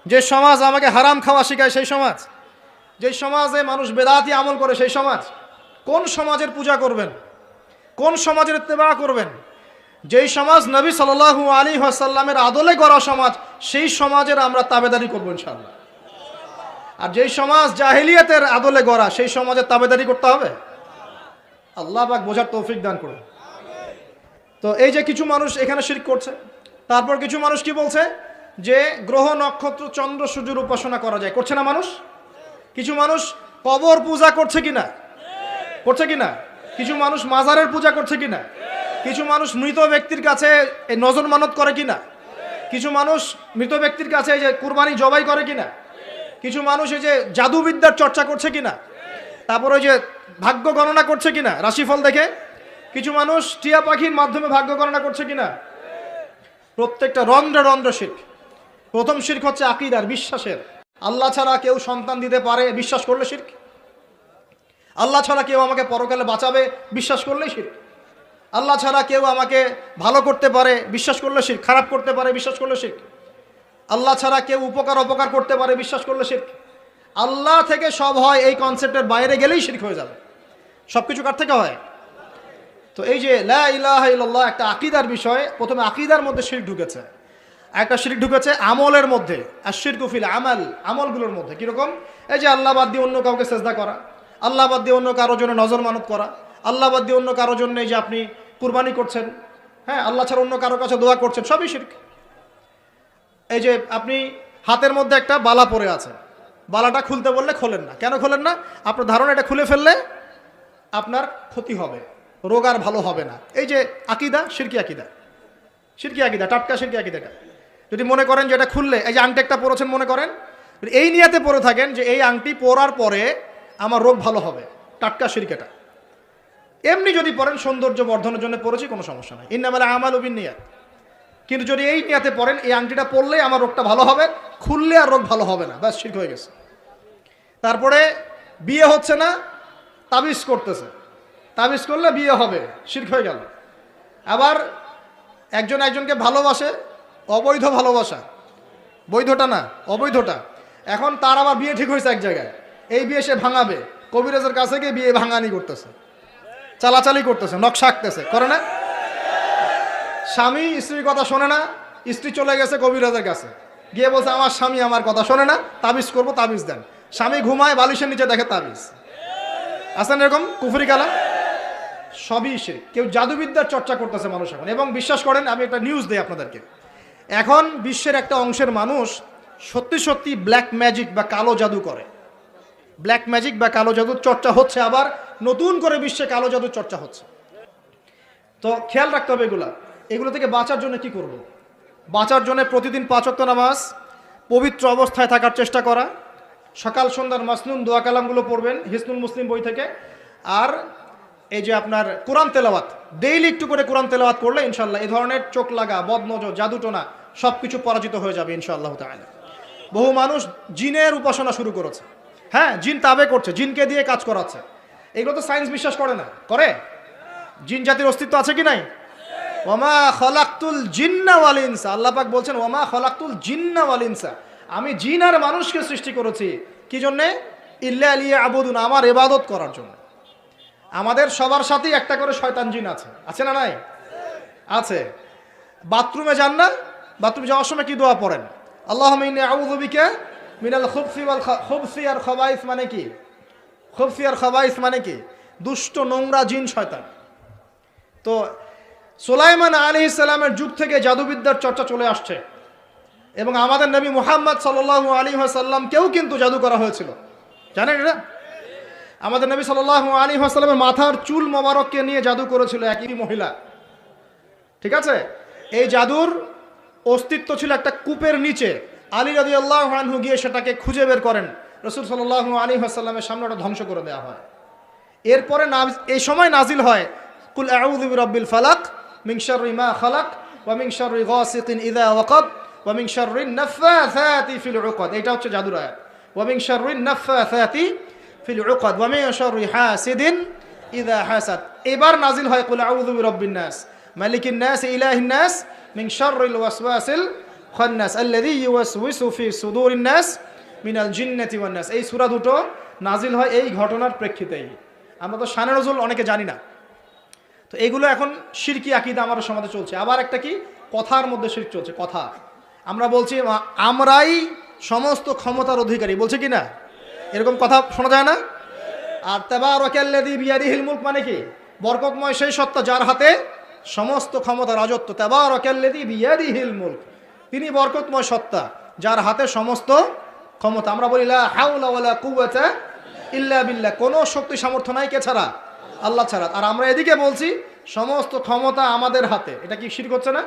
যে সমাজ আমাকে হারাম খাওয়া শেখায় সেই সমাজ, যে সমাজে মানুষ বেদাতি আমল করে সেই সমাজ। কোন সমাজের পূজা করবেন, কোন সমাজের ইত্তেবা করবেন? যেই সমাজ নবী সাল্লাল্লাহু আলাইহি ওয়াসাল্লামের আদলে গড়া সমাজ, সেই সমাজের আমরা তাবেদারি করবো ইনশাআল্লাহ। আর যেই সমাজ জাহেলিয়াতের আদলে গড়া, সেই সমাজের তাবেদারি করতে হবে। আল্লাহ পাক বোঝার তৌফিক দান করুন। তো এই যে কিছু মানুষ এখানে শিরক করছে, তারপর কিছু মানুষ কি বলছে যে গ্রহ নক্ষত্র চন্দ্র সূর্যের উপাসনা করা যায়, করছে না মানুষ? কিছু মানুষ কবর পূজা করছে কিনা, করছে কিনা? কিছু মানুষ মাজারের পূজা করছে কিনা? কিছু মানুষ মৃত ব্যক্তির কাছে এই নজর মানত করে কিনা? কিছু মানুষ মৃত ব্যক্তির কাছে এই যে কুরবানি জবাই করে কিনা? কিছু মানুষ এই যে জাদুবিদ্যার চর্চা করছে কিনা? তারপর ওই যে ভাগ্য গণনা করছে কিনা রাশিফল দেখে? কিছু মানুষ টিয়া পাখির মাধ্যমে ভাগ্য গণনা করছে কিনা? প্রত্যেকটা রন্ধ্রে রন্ধ্রে শিরক। প্রথম শিরক হচ্ছে আকীদার, বিশ্বাসের। আল্লাহ ছাড়া কেউ সন্তান দিতে পারে, বিশ্বাস করলে শিরক। আল্লাহ ছাড়া কেউ আমাকে পরকালে বাঁচাবে, বিশ্বাস করলেই শিরক। আল্লাহ ছাড়া কেউ আমাকে ভালো করতে পারে, বিশ্বাস করলে শিরক। খারাপ করতে পারে, বিশ্বাস করলে শিরক। আল্লাহ ছাড়া কেউ উপকার অপকার করতে পারে, বিশ্বাস করলে শিরক। আল্লাহ থেকে সব হয়, এই কনসেপ্টের বাইরে গেলেই শিরক হয়ে যাবে। সব কিছু কার থেকে হয়? তো এই যে লা ইলাহা ইল্লাল্লাহ একটা আকীদার বিষয়। প্রথমে আকীদার মধ্যে শিরক ঢুকেছে, একটা শিরক ঢুকেছে আমলের মধ্যে। আর শিরকু ফিল আমাল, আমলগুলোর মধ্যে কীরকম? এই যে আল্লাহ বাদ দিয়ে অন্য কাউকে সেজদা করা, আল্লাহ বাদ দিয়ে অন্য কারোর জন্য নজর মানত করা, আল্লাহ বাদ দিয়ে অন্য কারোর জন্য এই যে আপনি কুরবানি করছেন, হ্যাঁ, আল্লাহ ছাড়া অন্য কারোর কাছে দোয়া করছেন, সবই শিরক। এই যে আপনি হাতের মধ্যে একটা বালা পরে আছে, বালাটা খুলতে বললে খোলেন না, কেন খোলেন না? আপনার ধারণা এটা খুলে ফেললে আপনার ক্ষতি হবে, রোগ আর ভালো হবে না। এই যে আকীদা, শিরকি আকীদা, শিরকি আকীদা, টাটকা শিরকি আকীদাটা। যদি মনে করেন যে এটা খুললে, এই যে আংটি একটা পরেছেন, মনে করেন এই নিয়াতে পরে থাকেন যে এই আংটি পরার পরে আমার রোগ ভালো হবে, টাটকা শিরকিটা। এমনি যদি পড়েন সৌন্দর্য বর্ধনের জন্য পড়েছি, কোনো সমস্যা নাই, ইন্নামাল আমালু বিন্নিয়াত। কিন্তু যদি এই নিয়াতে পড়েন এই আংটিটা পরলে আমার রোগটা ভালো হবে, খুললে আর রোগ ভালো হবে না, ব্যাস শিরক হয়ে গেছে। তারপরে বিয়ে হচ্ছে না, তাবিজ করতেছে, তাবিজ করলে বিয়ে হবে, শিরক হয়ে গেল। আবার একজন একজনকে ভালোবাসে, অবৈধ ভালোবাসা, বৈধটা না অবৈধটা। এখন তার আবার বিয়ে ঠিক হয়েছে এক জায়গায়, এই বিয়ে সে ভাঙাবে, কবিরাজের কাছে গিয়ে বিয়ে ভাঙানি করতেছে, চালাচালি করতেছে, নকশা আঁকতেছে, করে না? স্বামী স্ত্রীর কথা শোনে না, স্ত্রী চলে গেছে কবিরাজের কাছে, গিয়ে বলছে আমার স্বামী আমার কথা শোনে না, তাবিজ করবো, তাবিজ দেন। স্বামী ঘুমায়, বালিশের নিচে দেখে তাবিজ। আছেন এরকম কুফরি কালাম? সবই শিরক। কেউ জাদুবিদ্যার চর্চা করতেছে মানুষ এখন, এবং বিশ্বাস করেন, আমি একটা নিউজ দিই আপনাদেরকে। এখন বিশ্বের একটা অংশের মানুষ সত্যি সত্যি ব্ল্যাক ম্যাজিক বা কালো জাদু করে। ব্ল্যাক ম্যাজিক বা কালো জাদুর চর্চা হচ্ছে, আবার নতুন করে বিশ্বে কালো জাদুর চর্চা হচ্ছে। তো খেয়াল রাখতে হবে এগুলো থেকে বাঁচার জন্য কি করব? বাঁচার জন্য প্রতিদিন 5 ওয়াক্ত নামাজ, পবিত্র অবস্থায় থাকার চেষ্টা করা, সকাল সন্ধ্যার মাসনুন দোয়া কালামগুলো পড়বেন হিসনুল মুসলিম বই থেকে। আর এই যে আপনার কোরআন তেলাওয়াত, ডেইলি একটু করে কোরআন তেলাওয়াত করলে ইনশাল্লাহ এই ধরনের চোখ লাগা, বদনজর, জাদুটোনা সব কিছু পরাজিত হয়ে যাবে ইনশাআল্লাহ তাআলা। বহু মানুষ জিনের উপাসনা শুরু করেছে, হ্যাঁ, জিন তাবে করছে, জিনকে দিয়ে কাজ করাচ্ছে। এগুলো তো সায়েন্স বিশ্বাস করে না, করে? জিন জাতির অস্তিত্ব আছে কি নাই? ওমা খলাকতুল জিন্না ওয়াল ইনসা, আল্লাহ পাক বলছেন ওমা খলাকতুল জিন্না ওয়াল ইনসা, আমি জিন আর মানুষকে সৃষ্টি করেছি কি জন্যে? ইল্লা লিয়াবুদুন, আমার ইবাদত করার জন্য। আমাদের সবার সাথেই একটা করে শয়তান জিন আছে, আছে না নাই? আছে। বাথরুমে যান না, বাথরুমে যাওয়ার সময় কি দোয়া পড়েন? আল্লাহুম্মা ইন্নী আউযু বিকা মিনাল খুবসি ওয়াল খুবসি আর খাবাইস, মানে কি? খুবসি আর খাবাইস মানে কি? দুষ্ট নোংরা জিন শয়তান। তো সুলাইমান আলাইহিস সালামের যুগ থেকে জাদুবিদ্যার চর্চা চলে আসছে, এবং আমাদের নবী মুহাম্মদ সাল্লাল্লাহু আলাইহি ওয়াসাল্লামকেও কিন্তু জাদু করা হয়েছিল, জানেন এটা? আমাদের নবী সাল্লাল্লাহু আলাইহি ওয়াসাল্লামের মাথার চুল মোবারককে নিয়ে জাদু করেছিল একই মহিলা, ঠিক আছে? এই জাদুর অস্তিত্ব ছিল একটা কূপের নিচে, আলী রাদিয়াল্লাহু আনহু গিয়ে সেটাকে খুঁজে বের করেন, রাসূল সাল্লাল্লাহু আলাইহি ওয়াসাল্লামের সামনে ওটা ধ্বংস করে দেওয়া হয়। এরপরে এই সময় নাজিল হয় কুল আউযু বিরাব্বিল ফালাক মিন শাররি মা খালাক ওয়া মিন শাররি গাসিকিন ইযা ওয়াকাব ওয়া মিন শাররিন নাফাসাতি ফিল উকাদ। এটা হচ্ছে জাদুর আয়াত। ওয়া মিন শাররিন নাফাসাতি ফিল উকাদ ওয়া মিন শাররি হাসিদিন ইযা হাসাদ। এবার নাজিল হয় কুল আউযু বিরাব্বিন নাস মালিকিন নাস ইলাহিন নাস মিন শাররিল ওয়াসওয়াসিল খান্নাস আল্লাযী ইউওয়াসওয়িসু ফি সুদুরিন নাস মিনাল জিন্নাতি ওয়ান নাস। এই সূরা দুটো নাজিল হয় এই ঘটনার প্রেক্ষিতেই। আমরা তো শানে নজুল অনেকে জানি না, তো এগুলো এখন শিরকি আকীদা আমাদের সমাজে চলছে। আবার একটা কি, কথার মধ্যে শিরক চলছে। কথা আমরা বলছি আমরাই সমস্ত ক্ষমতার অধিকারী, বলছে কি না? এরকম কথা শোনা যায় না? আর তাবারাকাল্লাযী বিয়াদিহিল মুলক মানে কি? বরকতময় সেই সত্তা যার হাতে সমস্ত ক্ষমতা, রাজত্ব। তাবারাকাল্লাযী বিয়াদিহিল মুলক, তিনি বরকতময় সত্তা যার হাতে সমস্ত ক্ষমতা। আমরা বলি লা হাওলা ওয়ালা কুওয়াতা ইল্লা বিল্লাহ, কোনো শক্তি সামর্থ্য নাই কে ছাড়া? আল্লাহ ছাড়া। আর আমরা এদিকে বলছি সমস্ত ক্ষমতা আমাদের হাতে। এটা কি শিরক হচ্ছে না?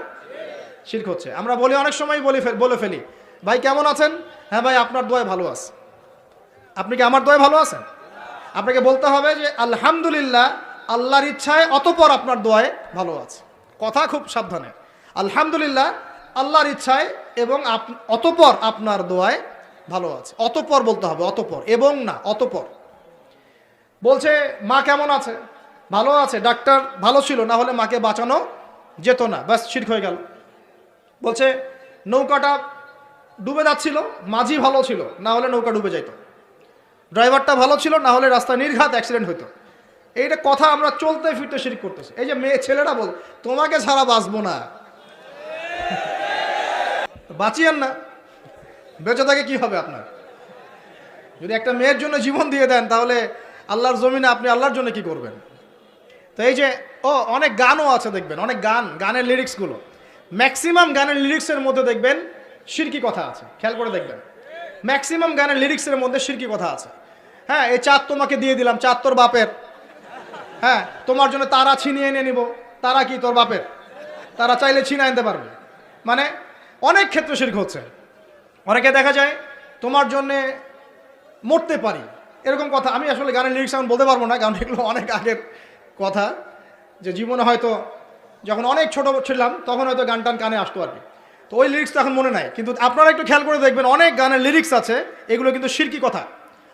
শিরক হচ্ছে। আমরা বলি অনেক সময় বলে ফেলি, ভাই কেমন আছেন? হ্যাঁ ভাই আপনার দোয়ায় ভালো আছে। আপনি কি আমার দোয়ায় ভালো আছেন? আপনাকে বলতে হবে যে আলহামদুলিল্লাহ, আল্লাহর ইচ্ছায় অতঃপর আপনার দোয়ায় ভালো আছে। কথা খুব সাবধানে, আলহামদুলিল্লাহ আল্লাহর ইচ্ছায় এবং অতঃপর আপনার দোয়ায় ভালো আছে। অতঃপর বলতে হবে, অতঃপর, এবং না, অতঃপর। বলছে মা কেমন আছে? ভালো আছে, ডাক্তার ভালো ছিল, না হলে মাকে বাঁচানো যেত না, ব্যাস শিরক হয়ে গেল। বলছে নৌকাটা ডুবে যাচ্ছিল, মাঝি ভালো ছিল, না হলে নৌকা ডুবে যাইত। ড্রাইভারটা ভালো ছিল, না হলে রাস্তায় নির্ঘাত অ্যাক্সিডেন্ট হইতো। এইটা কথা আমরা চলতে ফিরতে শিরক করতেছি। এই যে মেয়ে ছেলেরা বল তোমাকে ছাড়া বাঁচবো না, বাঁচিয়েন না, বেঁচে থাকে কি হবে আপনার? যদি একটা মেয়ের জন্য জীবন দিয়ে দেন, তাহলে আল্লাহর জমিনে আপনি আল্লাহর জন্য কি করবেন? তো এই যে অনেক গানও আছে দেখবেন, অনেক গানের লিরিক্সগুলো, ম্যাক্সিমাম গানের লিরিক্সের মধ্যে দেখবেন শিরকি কথা আছে। খেয়াল করে দেখবেন, ম্যাক্সিমাম গানের লিরিক্সের মধ্যে শিরকি কথা আছে। হ্যাঁ, এই চাঁদ তোমাকে দিয়ে দিলাম, চাঁদ তোর বাপের। হ্যাঁ, তোমার জন্য তারা ছিনিয়ে এনে নিব, তারা কি তোর বাপের? তারা চাইলে ছিনিয়ে আনতে পারবে। মানে অনেক ক্ষেত্রে শিরক হচ্ছে। অনেকে দেখা যায় তোমার জন্যে মরতে পারি, এরকম কথা। আমি আসলে গানের লিরিক্স এখন বলতে পারবো না, কারণ এগুলো অনেক আগের কথা। যে জীবনে হয়তো যখন অনেক ছোট ছিলাম তখন হয়তো গান টান কানে আসতো আর কি, তো ওই লিরিক্সটা এখন মনে নাই। কিন্তু আপনারা একটু খেয়াল করে দেখবেন, অনেক গানের লিরিক্স আছে এগুলো কিন্তু শিরকি কথা,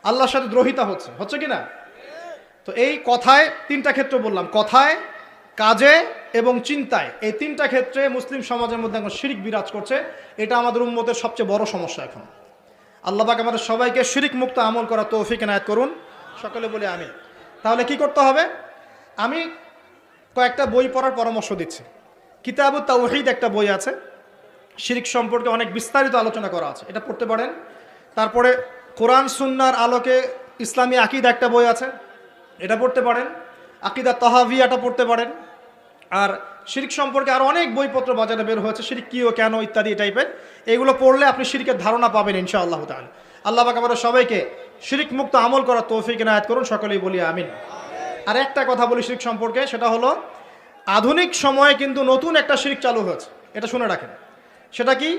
আল্লাহর সাথে দ্রোহিতা হচ্ছে কি না? তো এই কথায় তিনটা ক্ষেত্র বললাম, কথায়, কাজে এবং চিন্তায়। এই তিনটা ক্ষেত্রে মুসলিম সমাজের মধ্যে এখন শিরক বিরাজ করছে। এটা আমাদের উম্মতের সবচেয়ে বড় সমস্যা এখন। আল্লাহ পাক আমাদের সবাইকে শিরক মুক্ত আমল করা তৌফিক এনায়েত করুন, সকলে বলে আমিন। তাহলে কি করতে হবে? আমি কয়েকটা বই পড়ার পরামর্শ দিচ্ছি। কিতাবুত তাওহীদ একটা বই আছে, শিরক সম্পর্কে অনেক বিস্তারিত আলোচনা করা আছে, এটা পড়তে পারেন। তারপরে কোরআন সুন্নাহর আলোকে ইসলামী আকীদা একটা বই আছে, এটা পড়তে পারেন। আকীদা তাহাভিয়াটা পড়তে পারেন। আর শিরক সম্পর্কে আরও অনেক বইপত্র বাজারে বের হয়েছে, শিরক কী ও কেন ইত্যাদি টাইপের। এগুলো পড়লে আপনি শিরকের ধারণা পাবেন ইনশাআল্লাহ তাআলা। আল্লাহ পাক আমাদের সবাইকে শিরক মুক্ত আমল করার তৌফিক এনায়েত করুন, সকলেই বলি আমিন। আর একটা কথা বলি শিরক সম্পর্কে, সেটা হলো আধুনিক সময়ে কিন্তু নতুন একটা শিরক চালু হয়েছে, এটা শুনে রাখেন। সেটা কি?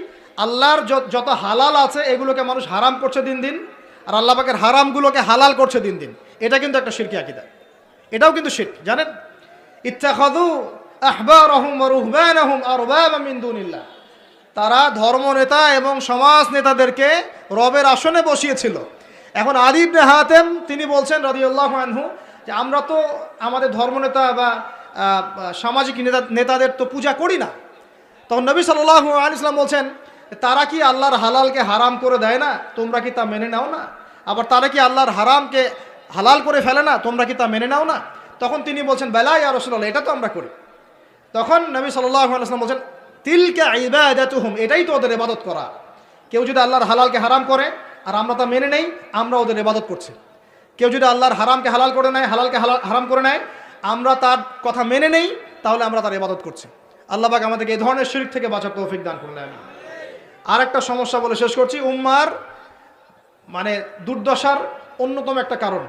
আল্লাহর যত হালাল আছে এগুলোকে মানুষ হারাম করছে দিন দিন, আর আল্লাহ পাকের হারামগুলোকে হালাল করছে দিন দিন। এটা কিন্তু একটা শিরকি আকীদা, এটাও কিন্তু শিরক, জানেন? ইত্তাখাযু আহবারহুম ওয়া রুহবানাহুম আরবাবা মিন দুনিল্লাহ, তারা ধর্ম নেতা এবং সমাজ নেতাদেরকে রবের আসনে বসিয়েছিল। এখন আদী ইবনে হাতেম তিনি বলছেন রাদিয়াল্লাহু আনহু যে আমরা তো আমাদের ধর্মনেতা বা সামাজিক নেতাদের তো পূজা করি না। তখন নবী সাল্লাল্লাহু আলাইহি ওয়াসাল্লাম বলছেন, তারা কি আল্লাহর হালালকে হারাম করে দেয় না? তোমরা কি তা মেনে নাও না? আবার তারা কি আল্লাহর হারামকে হালাল করে ফেলে না? তোমরা কি তা মেনে নাও না? তখন তিনি বলছেন, বেলা ইয়া রাসূলুল্লাহ, এটা তো আমরা করি। তখন নবী সাল্লাল্লাহু আলাইহি ওয়াসাল্লাম বলছেন, তিলকা ইবাদাতুহুম, এটাই তো ওদের ইবাদত করা। কেউ যদি আল্লাহর হালালকে হারাম করে আর আমরা তা মেনে নেই, আমরা ওদের ইবাদত করছি। কেউ যদি আল্লাহর হারামকে হালাল করে নেয়, হালালকে হারাম করে নেয়, আমরা তার কথা মেনে নেই, তাহলে আমরা তার ইবাদত করছি। আল্লাহ পাক আমাদেরকে এই ধরনের শিরক থেকে বাঁচার তৌফিক দান করুন। আমি আরেকটা সমস্যা বলে শেষ করছি, উম্মার মানে দুর্দশার অন্যতম একটা কারণ,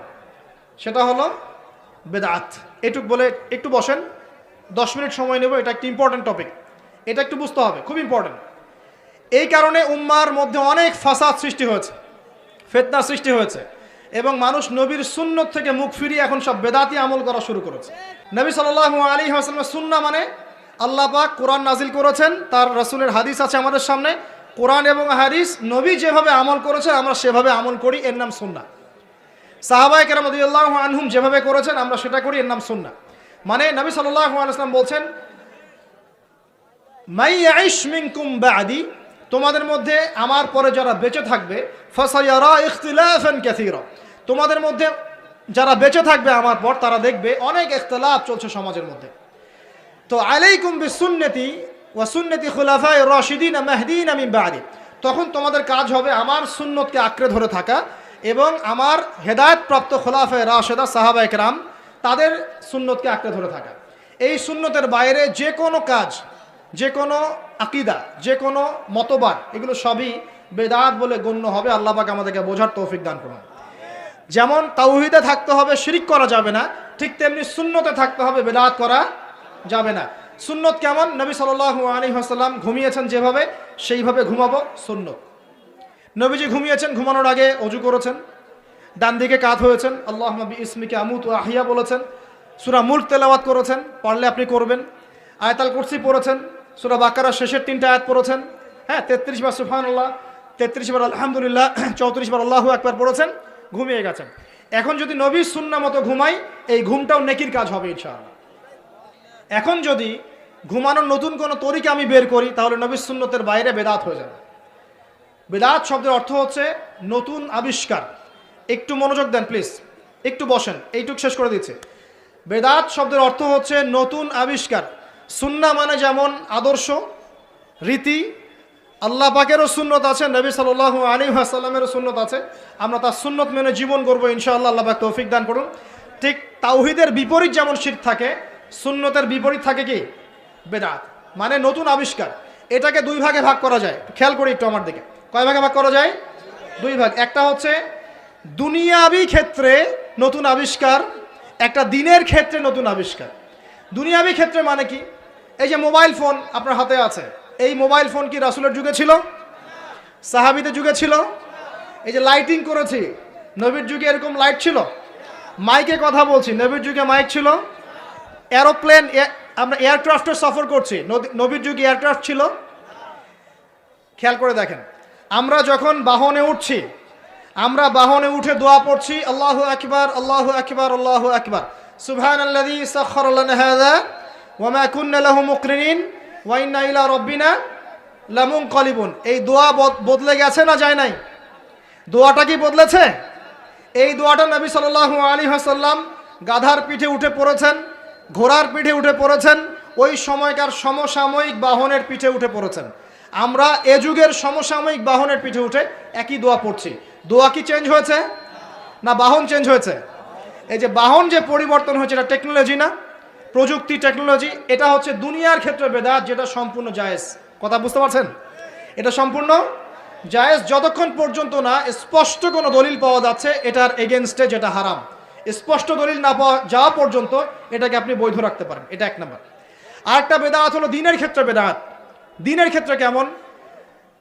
সেটা হলো বেদাত। এটুক বলে একটু বসেন, 10 মিনিট সময় নেব, এটা একটা ইম্পর্টেন্ট টপিক, এটা একটু বুঝতে হবে, খুব ইম্পর্টেন্ট। এই কারণে উম্মার মধ্যে অনেক ফাসাদ সৃষ্টি হয়েছে, ফিতনা সৃষ্টি হয়েছে, এবং মানুষ নবীর সুন্নত থেকে মুখ ফিরিয়ে এখন সব বেদাতি আমল করা শুরু করেছে। নবী সাল্লাল্লাহু আলাইহি ওয়াসাল্লামের সুন্নাহ মানে আল্লাহ পাক কোরআন নাজিল করেছেন, তার রাসূলের হাদিস আছে আমাদের সামনে, কোরআন এবং হাদিস নবী যেভাবে আমল করেছেন আমরা সেভাবে আমল করি, এর নাম সুন্নাহ। সাহাবায়ে কেরাম রাদিয়াল্লাহু আনহুম যেভাবে করেছেন আমরা সেটা করি, এর নাম সুন্নাহ। মানে নবী সাল্লাল্লাহু আলাইহি ওয়াসাল্লাম বলছেন, মাই ইয়াইশ মিনকুম বা'দি, তোমাদের মধ্যে আমার পরে যারা বেঁচে থাকবে, ফাসায়ারা ইখতিলাফান কাসীরা, তোমাদের মধ্যে যারা বেঁচে থাকবে আমার পর তারা দেখবে অনেক ইখতিলাফ চলছে সমাজের মধ্যে। তো আলাইকুম বিসুন্নতি ওয়া সুন্নতি খুলাফায়ে রাশিদিন মাহদিন মিন বা'দি, তখন তোমাদের কাজ হবে আমার সুন্নতকে আঁকড়ে ধরে থাকা এবং আমার হেদায়েতপ্রাপ্ত খুলাফায়ে রাশিদা সাহাবায়ে কেরাম তাদের সুন্নতকে আঁকড়ে ধরে থাকা। এই সুন্নতের বাইরে যে কোনো কাজ, যে কোনো আকীদা, যে কোনো মতবাদ, এগুলো সবই বেদাত বলে গণ্য হবে। আল্লাহ পাক আমাদেরকে বোঝার তৌফিক দান করুন। যেমন তাওহীদে থাকতে হবে, শিরক করা যাবে না, ঠিক তেমনি সুন্নতে থাকতে হবে, বেদাত করা যাবে না। সুন্নত কেমন? নবী সাল্লাল্লাহু আলাইহি ওয়াসাল্লাম ঘুমিয়েছেন যেভাবে, সেইভাবে ঘুমাবো সুন্নত। নবীজি ঘুমিয়েছেন, ঘুমানোর আগে ওযু করেছেন, ডান দিকে কাত হয়েছেন, আল্লাহুম্মা বিইসমিকা আমুতু ওয়া আহইয়া বলেছেন, সূরা মুলক তেলাওয়াত করেছেন, পারলে আপনি করবেন, আয়াতুল কুরসি পড়েছেন, সূরা বাকারার শেষের 3টা আয়াত পড়েছেন, হ্যাঁ 33 বার সুবহানাল্লাহ, 33 বার আলহামদুলিল্লাহ, 34 বার আল্লাহু আকবার পড়েছেন, ঘুমিয়ে গেছেন। এখন যদি নবীর সুন্নাহ মতো ঘুমাই, এই ঘুমটাও নেকির কাজ হবে ইনশাআল্লাহ। এখন যদি ঘুমানোর নতুন কোনো তরিকা আমি বের করি, তাহলে নবীর সুন্নতের বাইরে বেদাত হয়ে যাবে। বেদাত শব্দের অর্থ হচ্ছে নতুন আবিষ্কার। একটু মনোযোগ দেন প্লিজ, একটু বসেন, এইটুক শেষ করে দিচ্ছে। বেদাত শব্দের অর্থ হচ্ছে নতুন আবিষ্কার। সুন্নাহ মানে যেমন আদর্শ, রীতি, আল্লাহ পাকেরও সুন্নত আছে, নবী সাল্লাল্লাহু আলাইহি ওয়াসাল্লামেরও সুন্নত আছে, আমরা তার সুন্নত মেনে জীবন করবো ইনশাআল্লাহ। আল্লাহ পাক তৌফিক দান করুন। ঠিক তাওহীদের বিপরীত যেমন শিরক থাকে, সুন্নতের বিপরীত থাকে কি? বেদাত, মানে নতুন আবিষ্কার। এটাকে দুই ভাগে ভাগ করা যায়, খেয়াল করি একটু আমার দিকে। কয় ভাগে ভাগ করা যায়? দুই ভাগ। একটা হচ্ছে দুনিয়াবি ক্ষেত্রে নতুন আবিষ্কার, একটা দিনের ক্ষেত্রে নতুন আবিষ্কার। দুনিয়াবি ক্ষেত্রে মানে কি? এই যে মোবাইল ফোন আপনার হাতে আছে, এই মোবাইল ফোন কি রাসূলের যুগে ছিল? সাহাবীদের যুগে ছিল? এই যে লাইটিং করেছি, নবীর যুগে এরকম লাইট ছিল? মাইকে কথা বলছি, নবীর যুগে মাইক ছিল? এরোপ্লেন, আমরা এয়ারক্রাফটে সফর করছি, নবীর যুগে এয়ারক্রাফট ছিল? খেয়াল করে দেখেন, আমরা যখন বাহনে উঠছি, আমরা বাহনে উঠে দোয়া পড়ছি, আল্লাহু আকবার আল্লাহু আকবার আল্লাহু আকবার, সুবহানাল্লাযী সাখখারা লানা হাযা ওয়া মা কুন্না লাহু মুকরিনিন ওয়া ইন্না ইলা রাব্বিনা লামুনকালিবুন। এই দোয়া বদলে গেছে না যায় নাই? দোয়াটা কি বদলেছে? এই দোয়াটা নবী সাল্লাল্লাহু আলাইহি ওয়াসাল্লাম গাধার পিঠে উঠে পড়েছেন, ঘোড়ার পিঠে উঠে পড়েছেন, ওই সময়কার সমসাময়িক বাহনের পিঠে উঠে পড়েছেন। আমরা এ যুগের সমসাময়িক বাহনের পিঠে উঠে একই দোয়া পড়ছি। দোয়া কি চেঞ্জ হয়েছে না বাহন চেঞ্জ হয়েছে? এই যে বাহন যে পরিবর্তন হয়েছে, এটা টেকনোলজি না, প্রযুক্তি, টেকনোলজি। এটা হচ্ছে দুনিয়ার ক্ষেত্রে বেদাত, যেটা সম্পূর্ণ জায়েজ। কথা বুঝতে পারছেন? এটা সম্পূর্ণ জায়েজ যতক্ষণ পর্যন্ত না স্পষ্ট কোনো দলিল পাওয়া যাচ্ছে এটার এগেনস্টে, যেটা হারাম। স্পষ্ট দলিল না পাওয়া যাওয়া পর্যন্ত এটাকে আপনি বৈধ রাখতে পারেন, এটা এক নম্বর। আরেকটা বেদাত হলো দিনের ক্ষেত্রে বেদাত। দিনের ক্ষেত্রে কেমন?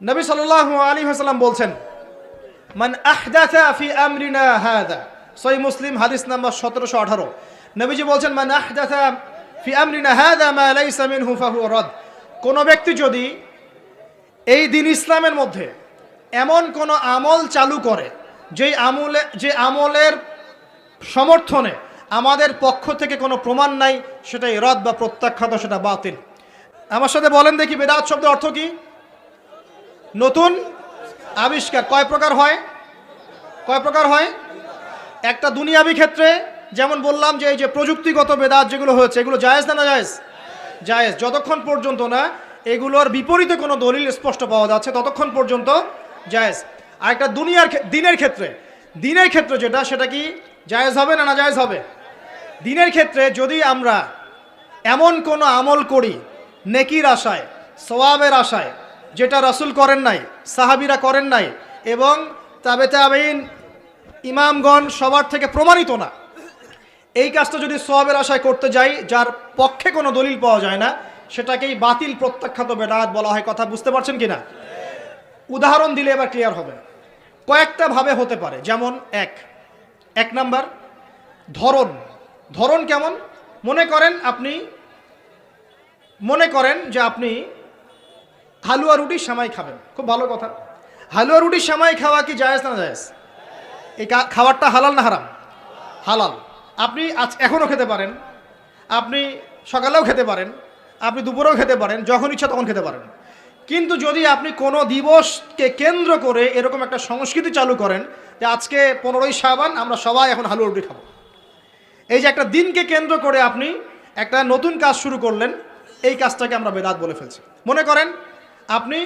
নবী সাল্লাল্লাহু আলাইহি ওয়াসাল্লাম বলছেন, মান আহদাথা ফি আমরিনা হাযা, সহিহ মুসলিম হাদিস নাম্বার 1718। নবীজি বলছেন, মান আহদাথা ফি আমরিনা হাযা মা লাইসা মিনহু ফাহুয়া রাদ। কোন ব্যক্তি যদি এই দিন ইসলামের মধ্যে এমন কোন আমল চালু করে যে আমলের সমর্থনে আমাদের পক্ষ থেকে কোনো প্রমাণ নাই, সেটাই রদ বা প্রত্যাখ্যাত, সেটা বাতিল। আমার সাথে বলেন দেখি, বেদাত শব্দের অর্থ কি? নতুন আবিষ্কার। কয় প্রকার হয়? কয় প্রকার হয়? একটা দুনিয়াবি ক্ষেত্রে, যেমন বললাম যে এই যে প্রযুক্তিগত বেদাত যেগুলো হয়েছে, এগুলো জায়েজ না জায়েজ? জায়েজ যতক্ষণ পর্যন্ত না এগুলোর বিপরীতে কোনো দলিল স্পষ্ট পাওয়া যাচ্ছে ততক্ষণ পর্যন্ত জায়েজ। আর একটা দিনের ক্ষেত্রে, দিনের ক্ষেত্রে যেটা, সেটা কি জায়েজ হবে না নাজায়েজ হবে? দিনের ক্ষেত্রে যদি আমরা এমন কোনো আমল করি নেকির আশায়, সওয়াবের আশায়, যেটা রাসূল করেন নাই, সাহাবীরা করেন নাই, এবং তাবেঈন ইমামগণ সবার থেকে প্রমাণিত না, এই কাজটা যদি সওয়াবের আশায় করতে যাই, যার পক্ষে কোনো দলিল পাওয়া যায় না, সেটাকেই বাতিল প্রত্যাখ্যাত বেদাত বলা হয়। কথা বুঝতে পারছেন কিনা? উদাহরণ দিলে এবার ক্লিয়ার হবে। কয়েকটা ভাবে হতে পারে, যেমন এক নাম্বার ধরন। ধরন কেমন? মনে করেন যে আপনি হালুয়া রুটি সেমাই খাবেন, খুব ভালো কথা। হালুয়া রুটি সেমাই খাওয়া কি জায়েজ না জায়েজ? এই খাবারটা হালাল না হারাম? হালাল। আপনি এখনও খেতে পারেন, আপনি সকালেও খেতে পারেন, আপনি দুপুরেও খেতে পারেন, যখন ইচ্ছা তখন খেতে পারেন। কিন্তু যদি আপনি কোনো দিবসকে কেন্দ্র করে এরকম একটা সংস্কৃতি চালু করেন যে আজকে 15ই শাবান আমরা সবাই এখন হালুয়া রুটি খাবো, এই যে একটা দিনকে কেন্দ্র করে আপনি একটা নতুন কাজ শুরু করলেন, এই কাজটাকে আমরা বেদাত বলে ফেলছি। মনে করেন আপনি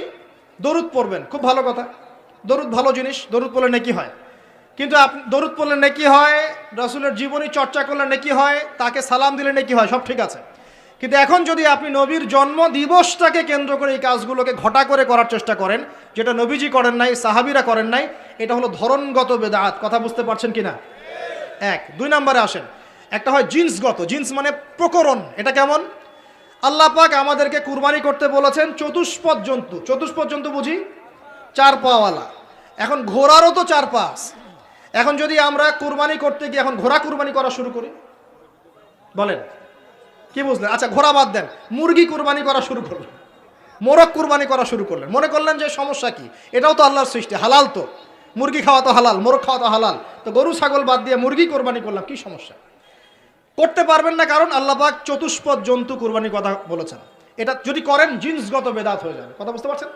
দরুদ পড়বেন, খুব ভালো কথা, দরুদ ভালো জিনিস, দরুদ পড়লে নেকি হয়। কিন্তু আপনি দরুদ পড়লে নেকি হয়, রাসূলের জীবনী চর্চা করলে নেকি হয়, তাকে সালাম দিলে নেকি হয়, সব ঠিক আছে। কিন্তু এখন যদি আপনি নবীর জন্ম দিবসটাকে কেন্দ্র করে এই কাজগুলোকে ঘটা করে করার চেষ্টা করেন, যেটা নবীজি করেন নাই, সাহাবীরা করেন নাই, এটা হলো ধরনগত বেদাত। কথা বুঝতে পারছেন কিনা? দুই নম্বরে আসেন, একটা হয় জিন্সগত। জিন্স মানে প্রকরণ। এটা কেমন? আল্লাহ পাক আমাদেরকে কুরবানি করতে বলেছেন চতুষ্পদ জন্তু। চতুষ্পদ জন্তু বুঝি 4 পাওয়ালা। এখন ঘোড়ারও তো 4 পা আছে। এখন যদি আমরা কুরবানি করতে গিয়ে এখন ঘোড়া কুরবানি করা শুরু করি, বলেন কি বুঝলেন? আচ্ছা ঘোড়া বাদ দেন, মুরগি কুরবানি করা শুরু করলেন, মোরগ কুরবানি করা শুরু করলেন, মনে করলেন যে সমস্যা কি, এটাও তো আল্লাহর সৃষ্টি, হালাল তো, মুরগি খাওয়া তো হালাল, মোরগ খাওয়া তো হালাল, তো গরু ছাগল বাদ দিয়ে মুরগি কুরবানি করলাম, কি সমস্যা? করতে পারবেন না, কারণ আল্লাহ পাক চতুষ্পদ জন্তু কুরবানির কথা বলেছেন। এটা যদি করেন জিন্সগত বেদাত হয়ে যাবে। কথা বুঝতে পারছেন?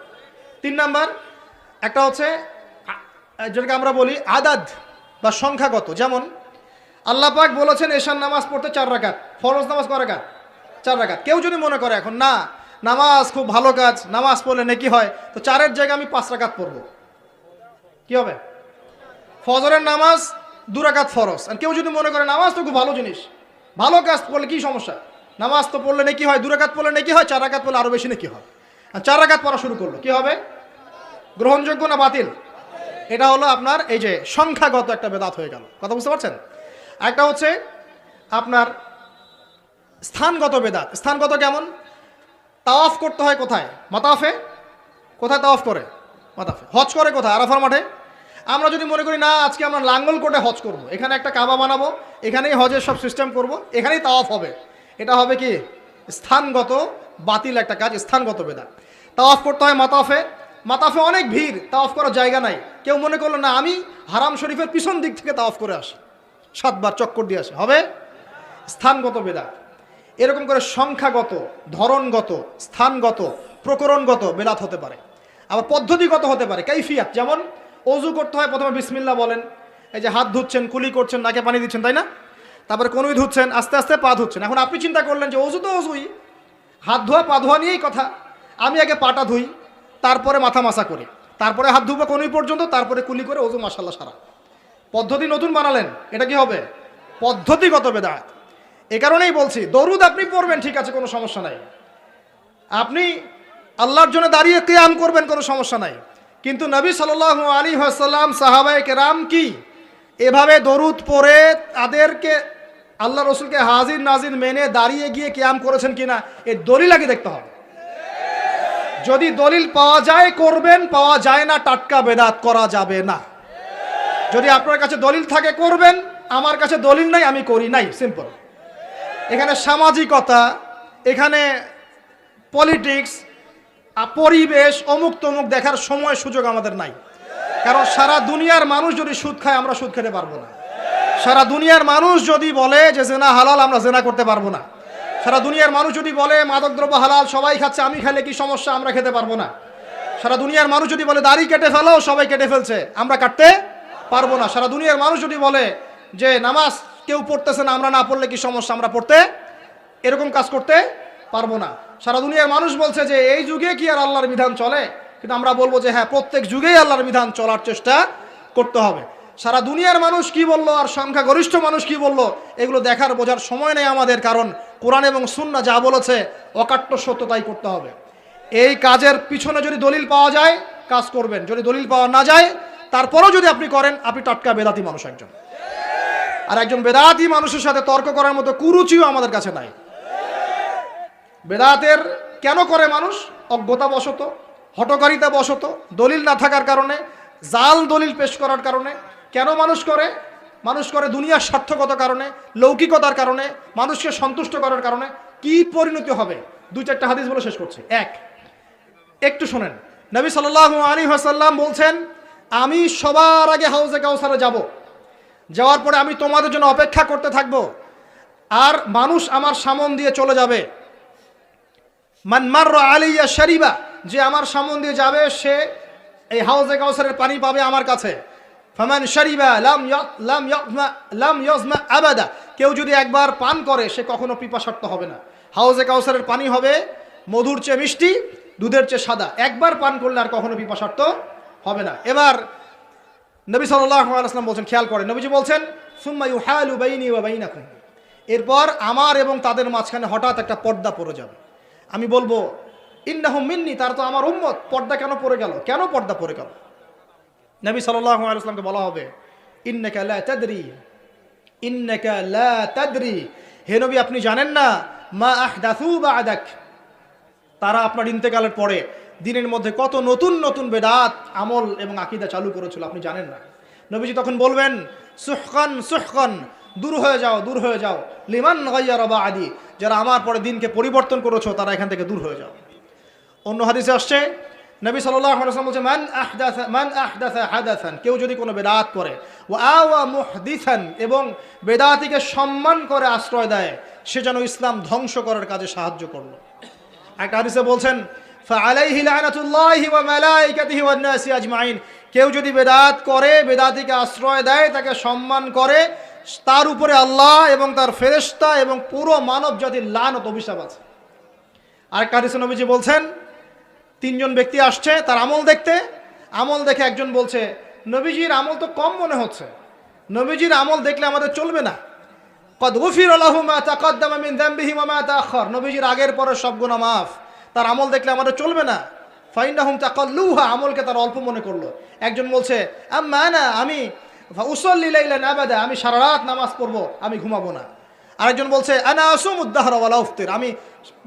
3 নাম্বার একটা হচ্ছে যেটাকে আমরা বলি আদাদ বা সংখ্যাগত। যেমন আল্লাহ পাক বলেছেন এশার নামাজ পড়তে 4 রাকাত, ফরজ নামাজ কয় রাকাত? 4 রাকাত। কেউ যদি মনে করে এখন না নামাজ খুব ভালো কাজ, নামাজ পড়লে নেকি হয়, তো 4-এর জায়গায় আমি 5 রাকাত পড়ব, কি হবে? ফজরের নামাজ 2 রাকাত ফরজ। আর কেউ যদি মনে করে নামাজ তো খুব ভালো জিনিস, ভালো কাজ পড়লে কি সমস্যা, নামাজ তো পড়লে নেকি হয়, 2 রাকাত পড়লে নেকি হয়, 4 রাকাত পড়লে আরো বেশি নেকি হয়, আর 4 রাকাত পড়া শুরু করলো, কি হবে? গ্রহণযোগ্য না বাতিল? এটা হলো আপনার এই যে সংখ্যাগত একটা বেদাত হয়ে গেল। কথা বুঝতে পারছেন? একটা হচ্ছে আপনার স্থানগত বেদাত। স্থানগত কেমন? তাওয়াফ করতে হয় কোথায়? মাতাফে। কোথায় তাওয়াফ করে? মাতাফে। হজ করে কোথায়? আরাফার মাঠে। আমরা যদি মনে করি না আজকে আমরা লাঙ্গলকোটে হজ করব, এখানে একটা কাবা বানাবো, এখানেই হজের সব সিস্টেম করব, এখানেই তাওয়াফ হবে, এটা হবে কি? স্থানগত বাতিল একটা কাজ, স্থানগত বেদাত। তাওয়াফ করতে হয় মাতাফে। মাতাফে অনেক ভিড়, তাওয়াফ করার জায়গা নাই। কেউ মনে করলো না আমি হারাম শরীফের পিছন দিক থেকে তাওয়াফ করে আসি, 7 বার চক্কর দিয়ে আসে, হবে? স্থানগত বেদাত। এরকম করে সংখ্যাগত, ধরনগত, স্থানগত, প্রকরণগত বেদাত হতে পারে। আবার পদ্ধতিগত হতে পারে, কাইফিয়াত। যেমন অজু করতে হয়, প্রথমে বিসমিল্লাহ বলেন, এই যে হাত ধুচ্ছেন, কুলি করছেন, নাকে পানি দিচ্ছেন, তাই না? তারপরে কনুই ধুচ্ছেন, আস্তে আস্তে পা ধুচ্ছেন। এখন আপনি চিন্তা করলেন যে অজু তো অজুই, হাত ধোয়া পা ধোয়া নিয়েই কথা, আমি আগে পাটা ধুই, তারপরে মাথা মাসা করি, তারপরে হাত ধুবো কনুই পর্যন্ত, তারপরে কুলি করে অজু মাশাআল্লাহ সারা। পদ্ধতি নতুন বানালেন, এটা কি হবে? পদ্ধতিগত বেদাত। এ কারণেই বলছি দরুদ আপনি পড়বেন, ঠিক আছে, কোনো সমস্যা নাই, আপনি আল্লাহর জন্য দাঁড়িয়ে কিয়াম করবেন, কোনো সমস্যা নাই। কিন্তু নবী সাল্লাল্লাহু আলাইহি ওয়াসাল্লাম, সাহাবায়ে কেরাম কি এভাবে দরুদ পড়ে তাদেরকে আল্লাহ রসুলকে হাজির নাজির মেনে দাঁড়িয়ে গিয়ে কিয়াম করেছেন কিনা, এর দলিল আগে দেখতে হবে। যদি দলিল পাওয়া যায় করবেন, পাওয়া যায় না টাটকা বেদাত করা যাবে না। যদি আপনার কাছে দলিল থাকে করবেন, আমার কাছে দলিল নাই আমি করি নাই, সিম্পল। এখানে সামাজিকতা, এখানে পলিটিক্স, পরিবেশ, অমুক তমুক দেখার সময় সুযোগ আমাদের নাই। কারণ সারা দুনিয়ার মানুষ যদি সুদ খায় আমরা সুদ খেতে পারবো না। সারা দুনিয়ার মানুষ যদি বলে যে জেনা হালাল, আমরা জেনা করতে পারবো না। সারা দুনিয়ার মানুষ যদি বলে মাদকদ্রব্য হালাল, সবাই খাচ্ছে, আমি খেলে কি সমস্যা, আমরা খেতে পারবো না। সারা দুনিয়ার মানুষ যদি বলে দাড়ি কেটে ফেলো, সবাই কেটে ফেলছে, আমরা কাটতে পারবো না। সারা দুনিয়ার মানুষ যদি বলে যে নামাজ কেউ পড়তেছে না, আমরা না পড়লে কি সমস্যা, আমরা পড়তে এরকম কাজ করতে পারবো না। সারা দুনিয়ার মানুষ বলছে যে এই যুগে কি আর আল্লাহর বিধান চলে, কিন্তু আমরা বলবো যে হ্যাঁ, প্রত্যেক যুগেই আল্লাহর বিধান চলার চেষ্টা করতে হবে। সারা দুনিয়ার মানুষ কি বললো আর সংখ্যাগরিষ্ঠ মানুষ কি বললো, এগুলো দেখার বোঝার সময় নেই আমাদের, কারণ কোরআন এবং সুন্নাহ যা বলেছে অকাট্য সত্য তাই করতে হবে। এই কাজের পিছনে যদি দলিল পাওয়া যায় কাজ করবেন, যদি দলিল পাওয়া না যায় তারপরেও যদি আপনি করেন, আপনি টাটকা বেদাতি মানুষ একজন। আর একজন বেদাতি মানুষের সাথে তর্ক করার মতো কুরুচিও আমাদের কাছে নাই। বেদাতের কেন করে মানুষ? অজ্ঞতাবশত, হঠকারিতা বশত, দলিল না থাকার কারণে, জাল দলিল পেশ করার কারণে। কেন মানুষ করে? মানুষ করে দুনিয়ার সার্থকতার কারণে, লৌকিকতার কারণে, মানুষকে সন্তুষ্ট করার কারণে। কি পরিণতি হবে? 2-4টা হাদিস বলে শেষ করছি। একটু শোনেন। নবী সাল্লাল্লাহু আলাইহি ওয়াসাল্লাম বলছেন, আমি সবার আগে হাউজে কাউসারে যাব, যাওয়ার পরে আমি তোমাদের জন্য অপেক্ষা করতে থাকব, আর মানুষ আমার সামন দিয়ে চলে যাবে। মান মাররা আলাইয়া শারিবা, যে আমার সামন দিয়ে যাবে সে এই হাউজে কাউসারের পানি পাবে আমার কাছে। ফামান শারিবা লাম ইয়াজমা আবাদা, কেউ যদি একবার পান করে সে কখনো পিপাসার্ত হবে না। হাউজে কাউসারের পানি হবে মধুর চেয়ে মিষ্টি, দুধের চেয়ে সাদা। একবার পান করলে আর কখনো পিপাসার্ত হবে না। এবার নবী সাল্লাল্লাহু আলাইহি ওয়াসাল্লাম বলছেন, খেয়াল করেন, নবীজি বলছেন, সুম্মা ইউহালু বাইনি ওয়া বাইনাকুম, এরপর আমার এবং তাদের মাঝখানে হঠাৎ একটা পর্দা পড়ে যাবে। আমি বলবো, ইন্নাহুম মিন্নি, তারা তো আমার উম্মত, পর্দা কেন পড়ে গেল? কেন পর্দা পড়ে গেল? নবী সাল্লাল্লাহু আলাইহি ওয়াসাল্লামকে বলা হবে, ইন্নাকা লা তাদরি, ইন্নাকা লা তাদরি, হে নবী আপনি জানেন না, মা আহদাসু বা'দাক, তারা আপনার ইন্তেকালের পরে দিনের মধ্যে কত নতুন নতুন বেদাত, আমল এবং আকীদা চালু করেছিল, আপনি জানেন না। নবীজি তখন বলবেন, সুহকান সুহকান, দূর হয়ে যাও, দূর হয়ে যাও, লিমান গায়্যারা বা'দি, যারা আমার পরে দিনকে পরিবর্তন করেছো তারা এখান থেকে দূর হয়ে যাও। অন্য হাদিসে আসছে, নবী সাল্লাল্লাহু আলাইহি ওয়াসাল্লাম বলছে, মান আহদাসা হাদাসান, কেউ যদি কোনো বেদাত করে, ওয়া আওয়া মুহদিসান, এবং বেদাতিকে সম্মান করে আশ্রয় দেয়, সে যেন ইসলাম ধ্বংস করার কাজে সাহায্য করলো। একটা হাদিসে বলছেন, ফাআলাইহি লা'নাতুল্লাহি ওয়া মালাইকাতিহি ওয়ান নাসি আজমাইন, কেউ যদি বেদাত করে, বেদাতিকে আশ্রয় দেয়, তাকে সম্মান করে, তার উপরে আল্লাহ এবং তার ফেরেশতা এবং পুরো মানব জাতির লানত, অভিশাপ আছে। আরেকটা হাদিসে নবীজি বলছেন, 3 জন ব্যক্তি আসছে তার আমল দেখতে। আমল দেখে একজন বলছে, নবীজির আমল তো কম মনে হচ্ছে, নবীজির আমল দেখলে আমাদের চলবে না। কদ গুফিরা লাহু মা তাকাদ্দামা মিন যামবিহি ওয়া মা তাআখার, নবীজির আগের পরের সব গুনাহ মাফ, তার আমল দেখলে আমাদের চলবে না। ফাইন্নাহুম তাকাল্লুহা, আমলকে তার অল্প মনে করলো। একজন বলছে, আম্মা আনা, আমি উসাল্লি লাইলান আবাদা, আমি সারা রাত নামাজ পড়বো, আমি ঘুমাবো না। আরেকজন বলছে, আনা আসুমুদ দাহরা ওয়ালা উফতির, আমি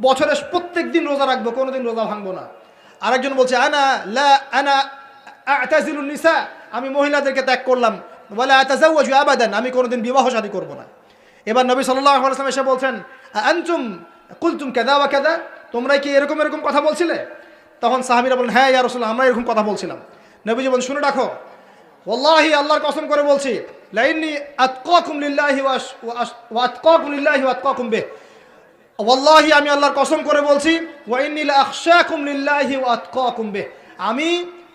বছরের প্রত্যেক দিন রোজা রাখবো, কোনোদিন রোজা ভাঙবো না। আরেকজন বলছে, আনা আ'তাজিলুন নিসা, আমি মহিলাদেরকে ত্যাগ করলাম, ওয়ালা আতাজাওয়াজু আবাদান, আমি কোনোদিন বিবাহ শাদী করব না। এবার নবী সাল্লাল্লাহু আলাইহি ওয়াসাল্লাম এসে বলছেন, আনতুম কুলতুম কাযা ওয়া কাযা, তোমরা কি এরকম এরকম কথা বলছিলে? তখন সাহাবীরা বলেন, হ্যাঁ ইয়া রাসূলুল্লাহ, আমরা এরকম কথা বলছিলাম। নবীজি বলেন, শুনে রাখো, ওয়াল্লাহি, আল্লাহর কসম করে বলছি, লাইন্নি আতকাকুম লিল্লাহি ওয়া আতকাকুম লিল্লাহি ওয়া আতকাকুম বিহি, ওয়াল্লাহি, আমি আল্লাহর কসম করে বলছি, ওয়া ইন্নী লা আখশাকুম লিল্লাহি ওয়া আতকাকুম বিহি, আমি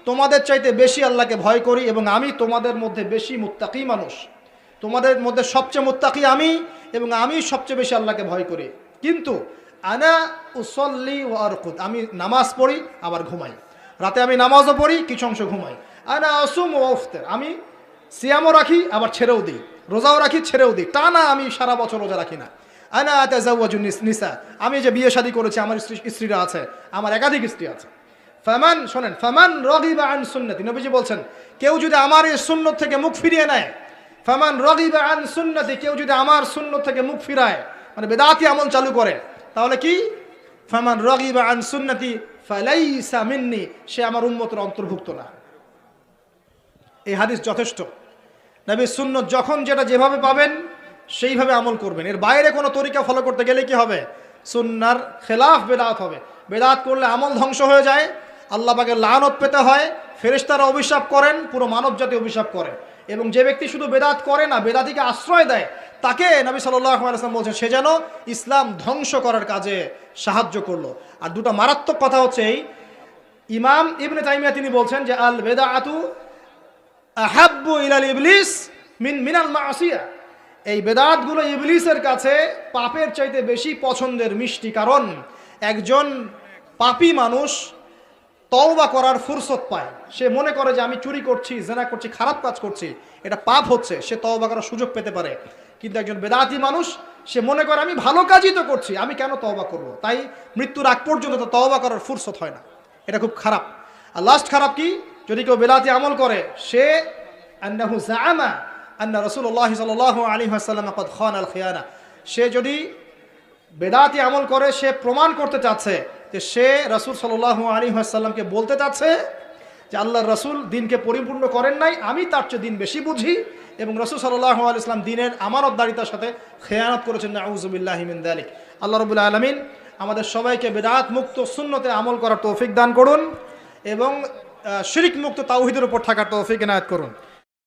তোমাদের চাইতে বেশি আল্লাহকে ভয় করি এবং আমি তোমাদের মধ্যে বেশি মুত্তাকি মানুষ, তোমাদের মধ্যে সবচেয়ে মুত্তাকি আমি, এবং আমি সবচেয়ে বেশি আল্লাহকে ভয় করি। কিন্তু আনা উসাল্লি ওয়া আরকুদ, আমি নামাজ পড়ি আবার ঘুমাই, রাতে আমি নামাজও পড়ি, কিছু অংশ ঘুমাই। আনা আসুম ওয়া আফতির, আমি সিয়ামও রাখি আবার ছেড়েও দিই, রোজাও রাখি ছেড়েও দিই, টানা আমি সারা বছর রোজা রাখি না। আনা আতাজাওয়াজুন নিসা, আমি যে বিয়ে শাদী করেছি, আমার স্ত্রীরা আছে, আমার একাধিক স্ত্রী আছে। ফামান, শোনেন, ফামান রাগিবা আন সুন্নতি, নবীজি বলছেন, কেউ যদি আমার এই সুন্নত থেকে মুখ ফিরিয়ে নেয়, ফামান রাগিবা আন সুন্নতি, কেউ যদি আমার সুন্নত থেকে মুখ ফিরায়, মানে বেদাতি আমল চালু করে, তাহলে কি? ফামান রাগিবা আন সুন্নতি ফালাইসা মিন্নি, সে আমার উম্মতের অন্তর্ভুক্ত না। এই হাদিস যথেষ্ট। নবীর সুন্নত যখন যেটা যেভাবে পাবেন সেইভাবে আমল করবেন, এর বাইরে কোনো তরিকা ফলো করতে গেলে কি হবে? সুন্নাহর খেলাফ বেদাত হবে। বেদাত করলে আমল ধ্বংস হয়ে যায়, আল্লাহ পাকের লানত পেতে হয়, ফেরেশতারা অভিশাপ করেন, পুরো মানব জাতি অভিশাপ করে। এবং যে ব্যক্তি শুধু বেদাত করে না, বেদাতিকে আশ্রয় দেয়, তাকে নবী সাল্লাল্লাহু আলাইহি ওয়াসাল্লাম বলছেন, সে যেন ইসলাম ধ্বংস করার কাজে সাহায্য করলো। আর দুটো মারাত্মক কথা হচ্ছে এই, ইমাম ইবনে তাইমিয়া তিনি বলছেন যে আল বেদাআতু আহাব্বু ইলাল ইবলিস মিনাল মাসিয়া, এই বেদাতগুলো ইবলিসের কাছে পাপের চাইতে বেশি পছন্দের মিষ্টি। কারণ একজন পাপী মানুষ তওবা করার ফুরসত পায়, সে মনে করে যে আমি চুরি করছি, জিনা করছি, খারাপ কাজ করছি, এটা পাপ হচ্ছে, সে তওবা করার সুযোগ পেতে পারে। কিন্তু একজন বেদাতি মানুষ, সে মনে করে আমি ভালো কাজই তো করছি, আমি কেন তওবা করব? তাই মৃত্যুর আগ পর্যন্ত তো তওবা করার ফুরসত হয় না। এটা খুব খারাপ। আর লাস্ট খারাপ কি? যদি কেউ বেদাতি আমল করে, সে আন্নাহু জাআমা আন্না রাসূলুল্লাহ সাল্লাল্লাহু আলাইহি ওয়াসাল্লাম ক্বাদ খানা আল খিয়ানা, সে যদি বেদাতি আমল করে, সে প্রমাণ করতে চাচ্ছে যে সে রাসূল সাল্লাল্লাহু আলাইহি ওয়াসাল্লামকে বলতে চাচ্ছে যে আল্লাহর রাসূল দিনকে পরিপূর্ণ করেন নাই, আমি তার চেয়ে দিন বেশি বুঝি, এবং রাসূল সাল্লাল্লাহু আলাইহি ওয়াসাল্লাম দিনের আমানতদারিতার সাথে খেয়ানত করেছেন। নাউযু বিল্লাহি মিন যালিক। আল্লাহ রাব্বুল আলামিন আমাদের সবাইকে বিদআত মুক্ত সুন্নতে আমল করার তৌফিক দান করুন এবং শিরক মুক্ত তাওহীদের উপর থাকার তৌফিক এনায়েত করুন।